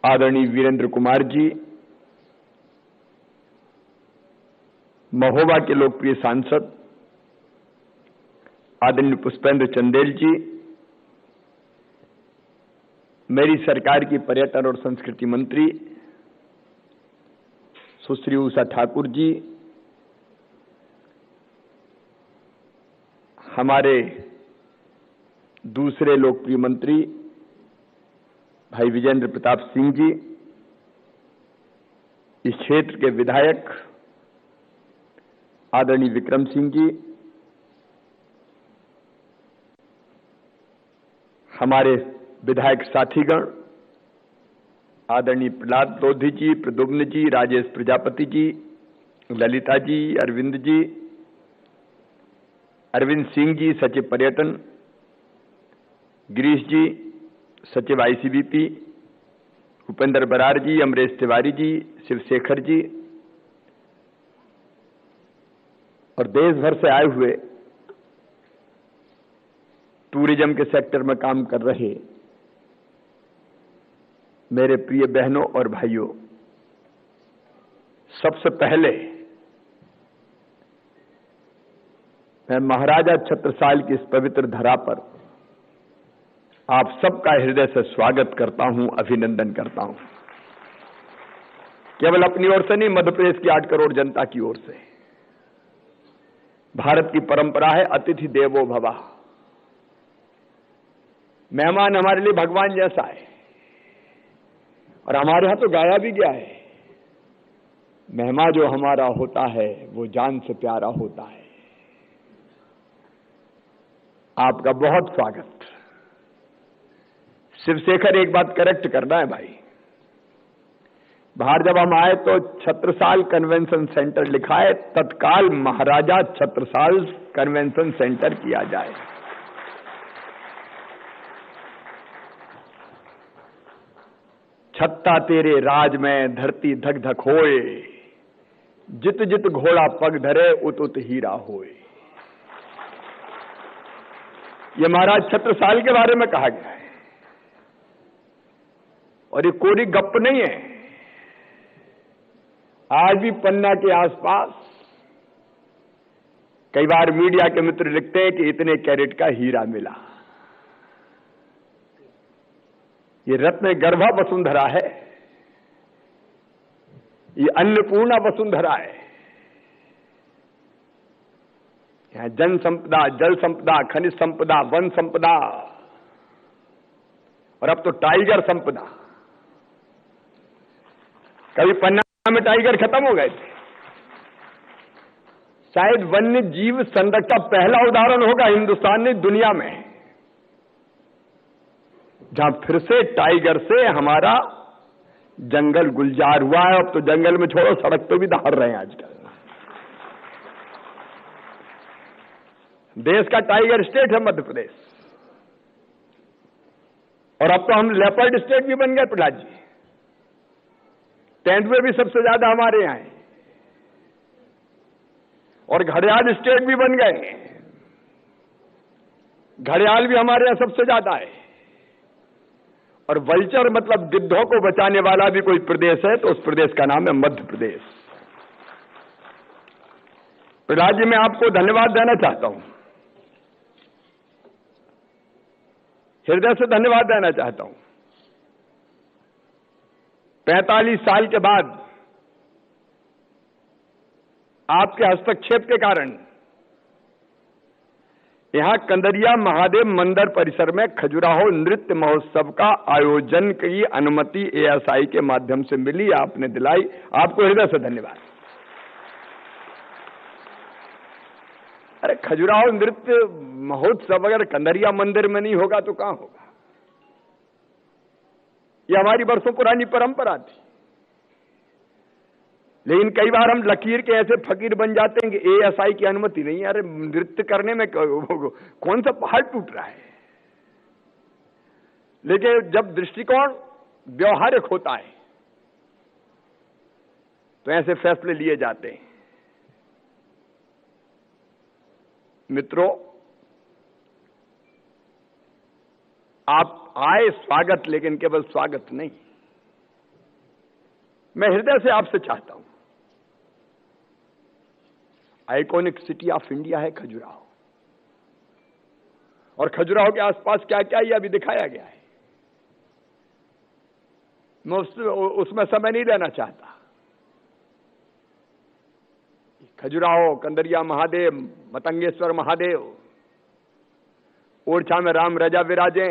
आदरणीय वीरेंद्र कुमार जी, महोबा के लोकप्रिय सांसद आदरणीय पुष्पेंद्र चंदेल जी, मेरी सरकार की पर्यटन और संस्कृति मंत्री सुश्री उषा ठाकुर जी, हमारे दूसरे लोकप्रिय मंत्री भाई विजेंद्र प्रताप सिंह जी, इस क्षेत्र के विधायक आदरणीय विक्रम सिंह जी, हमारे विधायक साथीगण आदरणीय प्रहलाद लोधी जी, प्रद्युम्न जी, राजेश प्रजापति जी, ललिता जी, अरविंद सिंह जी सचिव पर्यटन, गिरीश जी सचिव आईसीबीपी, उपेंद्र बरार जी, अमरेश तिवारी जी, शिवशेखर जी और देश भर से आए हुए टूरिज्म के सेक्टर में काम कर रहे मेरे प्रिय बहनों और भाइयों, सबसे पहले मैं महाराजा छत्रसाल की इस पवित्र धरा पर आप सबका हृदय से स्वागत करता हूं, अभिनंदन करता हूं। केवल अपनी ओर से नहीं, मध्य प्रदेश की 8 करोड़ जनता की ओर से। भारत की परंपरा है अतिथि देवो भवः। मेहमान हमारे लिए भगवान जैसा है और हमारे यहां तो गाया भी गया है, मेहमान जो हमारा होता है वो जान से प्यारा होता है। आपका बहुत स्वागत। शिवशेखर, एक बात करेक्ट करना है भाई, बाहर जब हम आए तो छत्रसाल कन्वेंशन सेंटर लिखा है, तत्काल महाराजा छत्रसाल कन्वेंशन सेंटर किया जाए। छत्ता तेरे राज में धरती धक धक होए, जित जित घोड़ा पग धरे उत उत हीरा होए। ये महाराज छत्रसाल के बारे में कहा गया है और ये कोई गप नहीं है। आज भी पन्ना के आसपास कई बार मीडिया के मित्र लिखते हैं कि इतने कैरेट का हीरा मिला। ये रत्न गर्भा वसुंधरा है, ये अन्नपूर्णा वसुंधरा है। यहां जन संपदा, जल संपदा, खनिज संपदा, वन संपदा और अब तो टाइगर संपदा। कभी पन्ना में टाइगर खत्म हो गए थे, शायद वन्य जीव संरक्षण का पहला उदाहरण होगा हिंदुस्तान ने दुनिया में, जहां फिर से टाइगर से हमारा जंगल गुलजार हुआ है। अब तो जंगल में छोड़ो, सड़क पे भी दहाड़ रहे हैं आजकल। देश का टाइगर स्टेट है मध्य प्रदेश और अब तो हम लेपर्ड स्टेट भी बन गए प्रहलाद जी। तेंदुए भी सबसे ज्यादा हमारे यहां है और घड़ियाल स्टेट भी बन गए। घड़ियाल भी हमारे यहां सबसे ज्यादा है और वल्चर मतलब गिद्धों को बचाने वाला भी कोई प्रदेश है तो उस प्रदेश का नाम है मध्य प्रदेश। प्रहलाद जी, मैं आपको धन्यवाद देना चाहता हूं, हृदय से धन्यवाद देना चाहता हूं। 45 साल के बाद आपके हस्तक्षेप के कारण यहां कंदरिया महादेव मंदिर परिसर में खजुराहो नृत्य महोत्सव का आयोजन की अनुमति एएसआई के माध्यम से मिली, आपने दिलाई, आपको हृदय से धन्यवाद। अरे खजुराहो नृत्य महोत्सव अगर कंदरिया मंदिर में नहीं होगा तो कहां होगा? ये हमारी वर्षों पुरानी परंपरा थी, लेकिन कई बार हम लकीर के ऐसे फकीर बन जाते हैं कि एएसआई की अनुमति नहीं। अरे नृत्य करने में कौन सा पहाड़ टूट रहा है? लेकिन जब दृष्टिकोण व्यवहारिक होता है तो ऐसे फैसले लिए जाते हैं। मित्रों, आप आए, स्वागत, लेकिन केवल स्वागत नहीं, मैं हृदय से आपसे चाहता हूं, आइकॉनिक सिटी ऑफ इंडिया है खजुराहो और खजुराहो के आसपास क्या क्या ये अभी दिखाया गया है। मैं उसमें समय नहीं देना चाहता। खजुराहो, कंदरिया महादेव, मतंगेश्वर महादेव, ओरछा में राम रजा विराजे,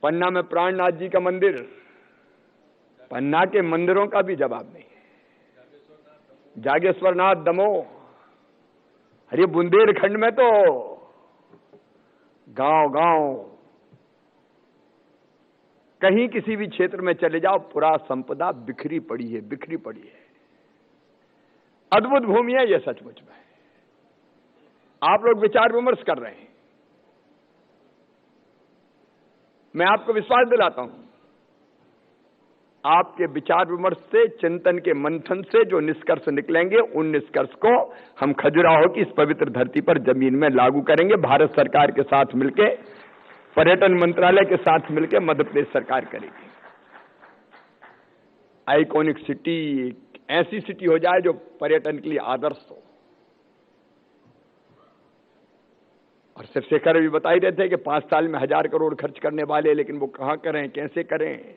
पन्ना में प्राणनाथ जी का मंदिर। पन्ना के मंदिरों का भी जवाब नहीं है। जागेश्वरनाथ दमोह, अरे बुंदेलखंड में तो गांव गांव कहीं किसी भी क्षेत्र में चले जाओ, पुरा संपदा बिखरी पड़ी है, बिखरी पड़ी है। अद्भुत भूमि है यह, सचमुच में। आप लोग विचार विमर्श कर रहे हैं, मैं आपको विश्वास दिलाता हूं, आपके विचार विमर्श से, चिंतन के मंथन से जो निष्कर्ष निकलेंगे, उन निष्कर्ष को हम खजुराहो की इस पवित्र धरती पर जमीन में लागू करेंगे। भारत सरकार के साथ मिलकर, पर्यटन मंत्रालय के साथ मिलकर मध्य प्रदेश सरकार करेगी। आइकॉनिक सिटी, एक ऐसी सिटी हो जाए जो पर्यटन के लिए आदर्श हो। और शिवशेखर अभी बता ही रहे थे कि 5 साल में 1000 करोड़ खर्च करने वाले, लेकिन वो कहां करें, कैसे करें,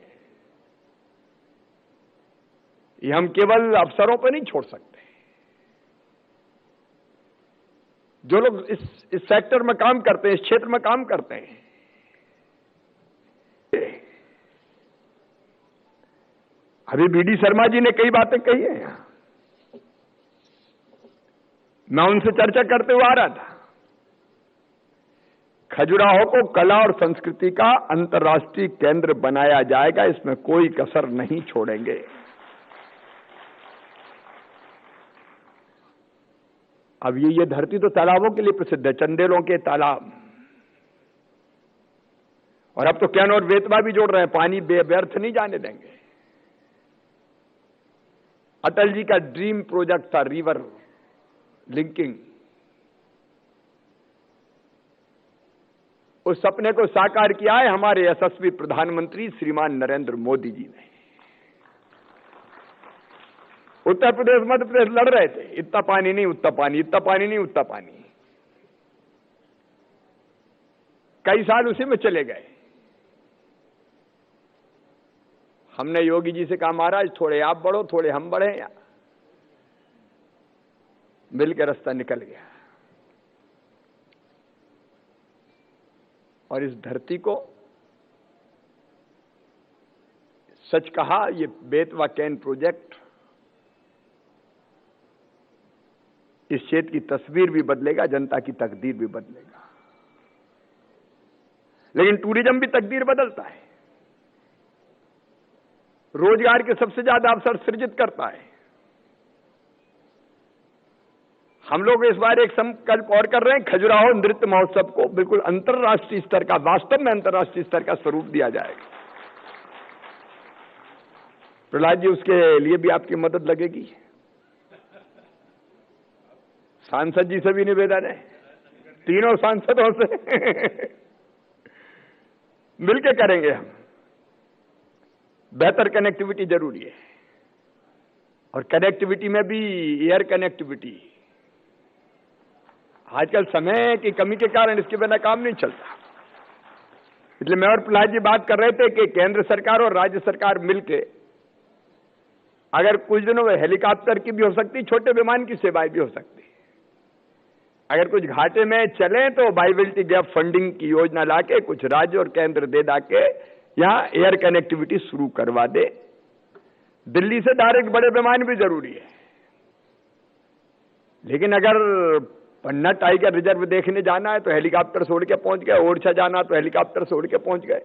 ये हम केवल अफसरों पर नहीं छोड़ सकते। जो लोग इस सेक्टर में काम करते हैं, इस क्षेत्र में काम करते हैं, अभी बीडी शर्मा जी ने कई बातें कही हैं, मैं उनसे चर्चा करते हुए आ रहा था। खजुराहो को कला और संस्कृति का अंतर्राष्ट्रीय केंद्र बनाया जाएगा, इसमें कोई कसर नहीं छोड़ेंगे। अब ये धरती तो तालाबों के लिए प्रसिद्ध है, चंदेलों के तालाब, और अब तो कैन और बेतवा भी जोड़ रहे हैं, पानी व्यर्थ नहीं जाने देंगे। अटल जी का ड्रीम प्रोजेक्ट था रिवर लिंकिंग, उस सपने को साकार किया है हमारे यशस्वी प्रधानमंत्री श्रीमान नरेंद्र मोदी जी ने। उत्तर प्रदेश मध्य प्रदेश लड़ रहे थे, इतना पानी नहीं उतना पानी, इतना पानी नहीं उतना पानी, कई साल उसी में चले गए। हमने योगी जी से कहा, महाराज थोड़े आप बढ़ो, थोड़े हम बढ़े, या मिलकर रास्ता निकल गया। और इस धरती को, सच कहा, ये बेतवा कैन प्रोजेक्ट इस क्षेत्र की तस्वीर भी बदलेगा, जनता की तकदीर भी बदलेगा। लेकिन टूरिज्म भी तकदीर बदलता है, रोजगार के सबसे ज्यादा अवसर सृजित करता है। हम लोग इस बार एक संकल्प और कर रहे हैं, खजुराहो नृत्य महोत्सव को बिल्कुल अंतर्राष्ट्रीय स्तर का, वास्तव में अंतर्राष्ट्रीय स्तर का स्वरूप दिया जाएगा। प्रहलाद जी, उसके लिए भी आपकी मदद लगेगी। सांसद जी से भी निवेदन है, तीनों सांसदों से मिलके करेंगे हम। बेहतर कनेक्टिविटी जरूरी है, और कनेक्टिविटी में भी एयर कनेक्टिविटी। आजकल समय की कमी के कारण इसके बिना काम नहीं चलता। इसलिए मैं और प्रहलाद जी बात कर रहे थे कि केंद्र सरकार और राज्य सरकार मिलके, अगर कुछ दिनों में हेलीकॉप्टर की भी हो सकती, छोटे विमान की सेवाएं भी हो सकती, अगर कुछ घाटे में चले तो वायबिलिटी गैप फंडिंग की योजना लाके कुछ राज्य और केंद्र दे के यहां एयर कनेक्टिविटी शुरू करवा दे। दिल्ली से डायरेक्ट बड़े विमान भी जरूरी है, लेकिन अगर पन्ना टाइगर रिजर्व देखने जाना है तो हेलीकॉप्टर से उड़ के पहुंच गए, ओरछा जाना तो हेलीकॉप्टर से उड़ के पहुंच गए।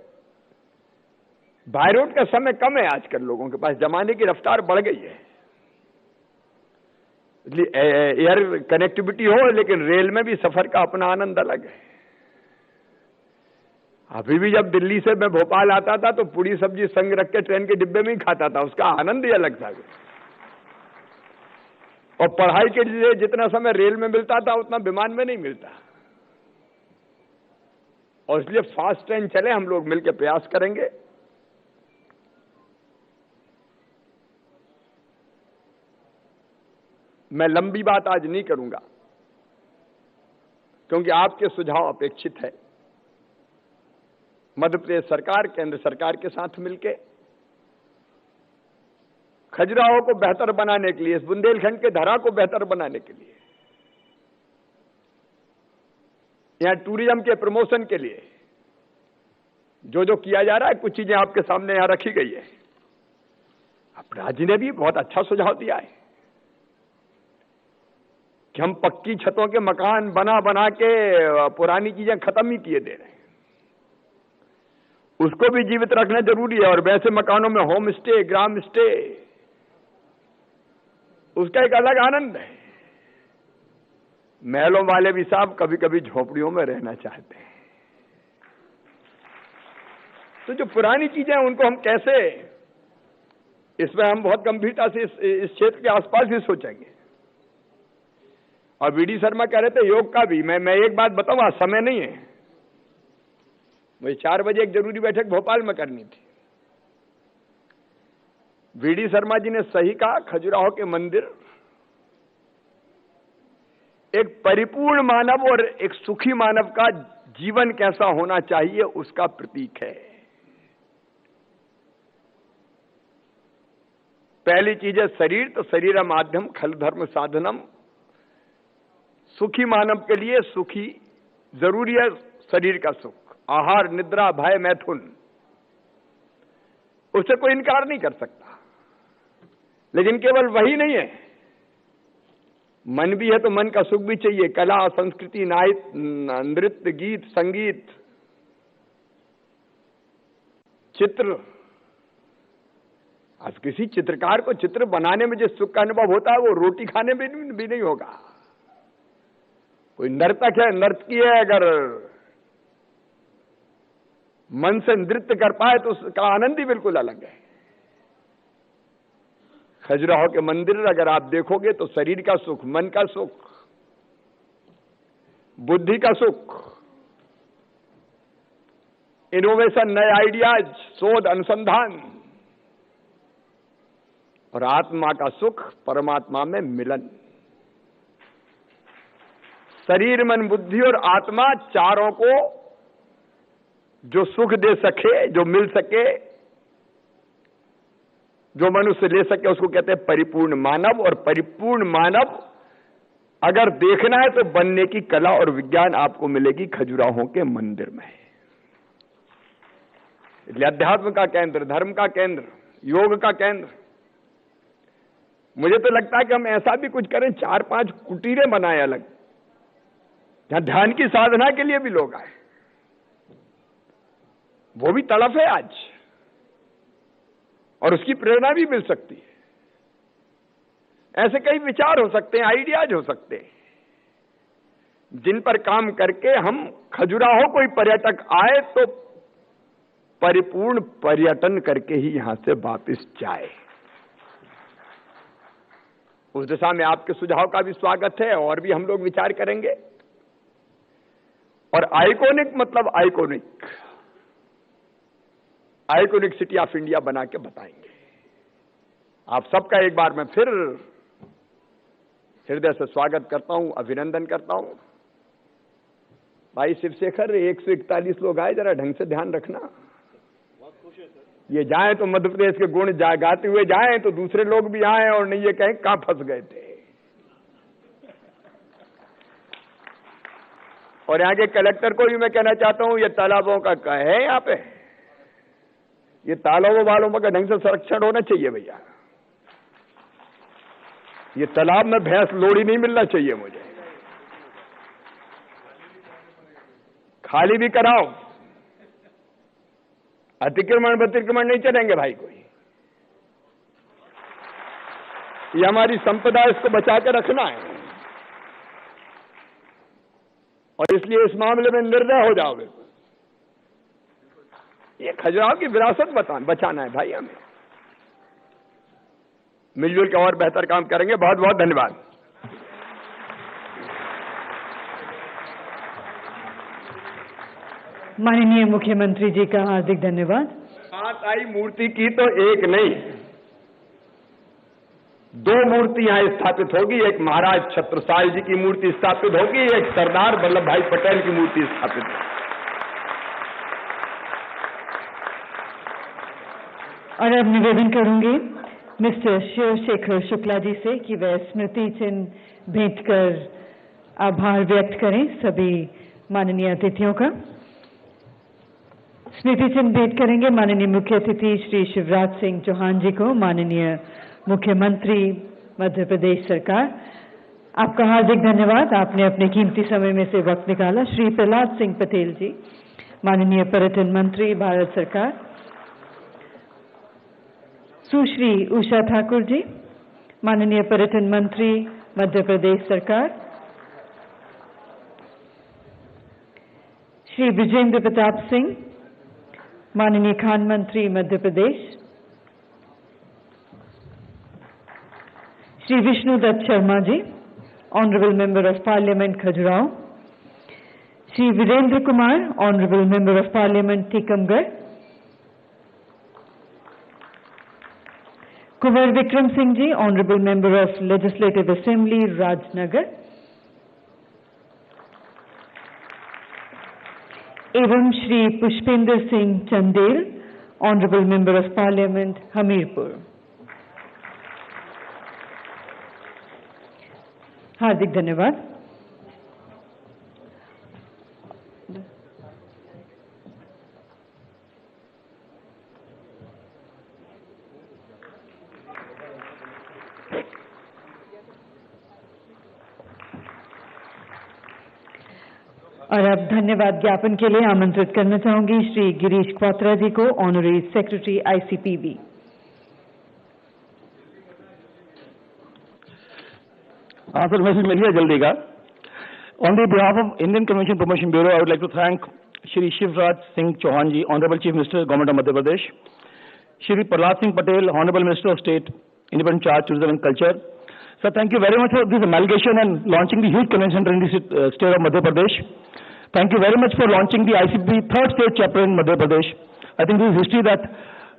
बाय रोड का समय कम है आजकल लोगों के पास, जमाने की रफ्तार बढ़ गई है। इसलिए एयर कनेक्टिविटी हो, लेकिन रेल में भी सफर का अपना आनंद अलग है। अभी भी जब दिल्ली से मैं भोपाल आता था तो पूरी सब्जी संग रख के ट्रेन के डिब्बे में ही खाता था, उसका आनंद ही अलग था। और पढ़ाई के लिए जितना समय रेल में मिलता था उतना विमान में नहीं मिलता, और इसलिए फास्ट ट्रेन चले, हम लोग मिलकर प्रयास करेंगे। मैं लंबी बात आज नहीं करूंगा, क्योंकि आपके सुझाव अपेक्षित है। मध्य प्रदेश सरकार केंद्र सरकार के साथ मिलके खजुराहो को बेहतर बनाने के लिए, इस बुंदेलखंड के धरा को बेहतर बनाने के लिए, यहां टूरिज्म के प्रमोशन के लिए जो जो किया जा रहा है, कुछ चीजें आपके सामने यहां रखी गई है। अपराध जी ने भी बहुत अच्छा सुझाव दिया है कि हम पक्की छतों के मकान बना बना के पुरानी चीजें खत्म ही किए दे रहे हैं, उसको भी जीवित रखना जरूरी है। और वैसे मकानों में होम स्टे, ग्राम स्टे, उसका एक अलग आनंद है। महलों वाले भी साहब कभी कभी झोपड़ियों में रहना चाहते हैं। तो जो पुरानी चीजें हैं उनको हम कैसे, इसमें हम बहुत गंभीरता से इस क्षेत्र के आसपास भी सोचेंगे। और वीडी शर्मा कह रहे थे योग का भी, मैं एक बात बताऊं, आज समय नहीं है, मुझे 4 बजे एक जरूरी बैठक भोपाल में करनी थी। वीडी शर्मा जी ने सही कहा, खजुराहो के मंदिर एक परिपूर्ण मानव और एक सुखी मानव का जीवन कैसा होना चाहिए उसका प्रतीक है। पहली चीज है शरीर, तो शरीर माध्यम खल धर्म साधनम। सुखी मानव के लिए सुखी जरूरी है, शरीर का सुख, आहार, निद्रा, भय, मैथुन, उससे कोई इनकार नहीं कर सकता। लेकिन केवल वही नहीं है, मन भी है तो मन का सुख भी चाहिए। कला, संस्कृति, नृत्य, गीत, संगीत, चित्र। आज किसी चित्रकार को चित्र बनाने में जिस सुख का अनुभव होता है वो रोटी खाने में भी नहीं होगा। कोई नर्तक है, नर्तकी है, अगर मन से नृत्य कर पाए तो उसका आनंद ही बिल्कुल अलग है। खजुराहो के मंदिर अगर आप देखोगे तो शरीर का सुख, मन का सुख, बुद्धि का सुख, इनोवेशन, नए आइडियाज, शोध, अनुसंधान, और आत्मा का सुख, परमात्मा में मिलन। शरीर, मन, बुद्धि और आत्मा चारों को जो सुख दे सके, जो मिल सके, जो मनुष्य ले सके, उसको कहते हैं परिपूर्ण मानव। और परिपूर्ण मानव अगर देखना है तो बनने की कला और विज्ञान आपको मिलेगी खजुराहो के मंदिर में। इसलिए अध्यात्म का केंद्र, धर्म का केंद्र, योग का केंद्र। मुझे तो लगता है कि हम ऐसा भी कुछ करें, 4-5 कुटीरें बनाएं अलग, जहां ध्यान की साधना के लिए भी लोग आए। वो भी तड़फ है आज, और उसकी प्रेरणा भी मिल सकती है। ऐसे कई विचार हो सकते हैं, आइडियाज हो सकते हैं, जिन पर काम करके हम खजुराहो कोई पर्यटक आए तो परिपूर्ण पर्यटन करके ही यहां से वापस जाए। उस दिशा में आपके सुझाव का भी स्वागत है, और भी हम लोग विचार करेंगे। और आइकॉनिक मतलब आइकॉनिक सिटी ऑफ इंडिया बना के बताएंगे। आप सबका एक बार मैं फिर हृदय से स्वागत करता हूं, अभिनंदन करता हूं। भाई शिवशेखर, 141 लोग आए, जरा ढंग से ध्यान रखना। ये जाएं तो मध्य प्रदेश के गुण गाते हुए जाएं, तो दूसरे लोग भी आए और नहीं ये कहें कहां फंस गए थे। और यहाँ के कलेक्टर को भी मैं कहना चाहता हूं, ये तालाबों का है, यहाँ पे ये तालाबों वालों का ढंग से संरक्षण होना चाहिए भैया। ये तालाब में भैंस लोड़ी नहीं मिलना चाहिए मुझे, खाली भी कराओ। अतिक्रमण नहीं चलेंगे भाई कोई। ये हमारी संपदा, इसको बचा के रखना है, और इसलिए इस मामले में निर्दय हो जाओगे। ये खजुराहो की विरासत बचाना है भाई हमें। मिलजुल के और बेहतर काम करेंगे। बहुत बहुत धन्यवाद। माननीय मुख्यमंत्री जी का हार्दिक धन्यवाद। बात आई मूर्ति की तो एक नहीं, 2 मूर्ति यहां स्थापित होगी। एक महाराज छत्रसाल जी की मूर्ति स्थापित होगी, एक सरदार वल्लभ भाई पटेल की मूर्ति स्थापित होगी। और अब निवेदन करूंगी मिस्टर शिवशेखर शुक्ला जी से कि वह स्मृति चिन्ह भेंट कर आभार व्यक्त करें सभी माननीय अतिथियों का। स्मृति चिन्ह भेंट करेंगे माननीय मुख्य अतिथि श्री शिवराज सिंह चौहान जी को, माननीय मुख्यमंत्री मध्य प्रदेश सरकार। आपका हार्दिक धन्यवाद, आपने अपने कीमती समय में से वक्त निकाला। श्री प्रहलाद सिंह पटेल जी, माननीय पर्यटन मंत्री भारत सरकार। सुश्री उषा ठाकुर जी, माननीय पर्यटन मंत्री मध्य प्रदेश सरकार। श्री विजेंद्र प्रताप सिंह, माननीय खान मंत्री Madhya Pradesh. Shri Vishnudatt Sharma ji, honourable member of parliament Khajuraho. Shri Virendra Kumar, honourable member of parliament Tikamgarh. Kunwar Vikram Singh ji, honourable member of legislative assembly Rajnagar. एवं Shri Pushpendra Singh Chandel, honourable member of parliament Hamirpur. हार्दिक धन्यवाद। और अब धन्यवाद ज्ञापन के लिए आमंत्रित करना चाहूंगी श्री गिरीश क्वात्रा जी को, honorary secretary ICPB। Sir message मिल गया जल्दी का। On the behalf of Indian convention promotion bureau I would like to thank Shri Shivraj Singh Chauhan ji, honourable chief minister government of Madhya Pradesh, Shri Prahlad Singh Patel, honourable minister of state independent charge tourism and culture. Sir, thank you very much for this amalgamation and launching the huge convention center in the state of Madhya Pradesh. Thank you very much for launching the ICP third state chapter in Madhya Pradesh. I think this is history that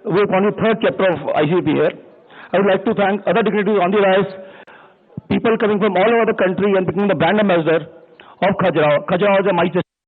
we have found the third chapter of ICP here. I would like to thank other dignitaries on the rise, people coming from all over the country and becoming the brand ambassador of Khajuraho. Khajuraho is a mighty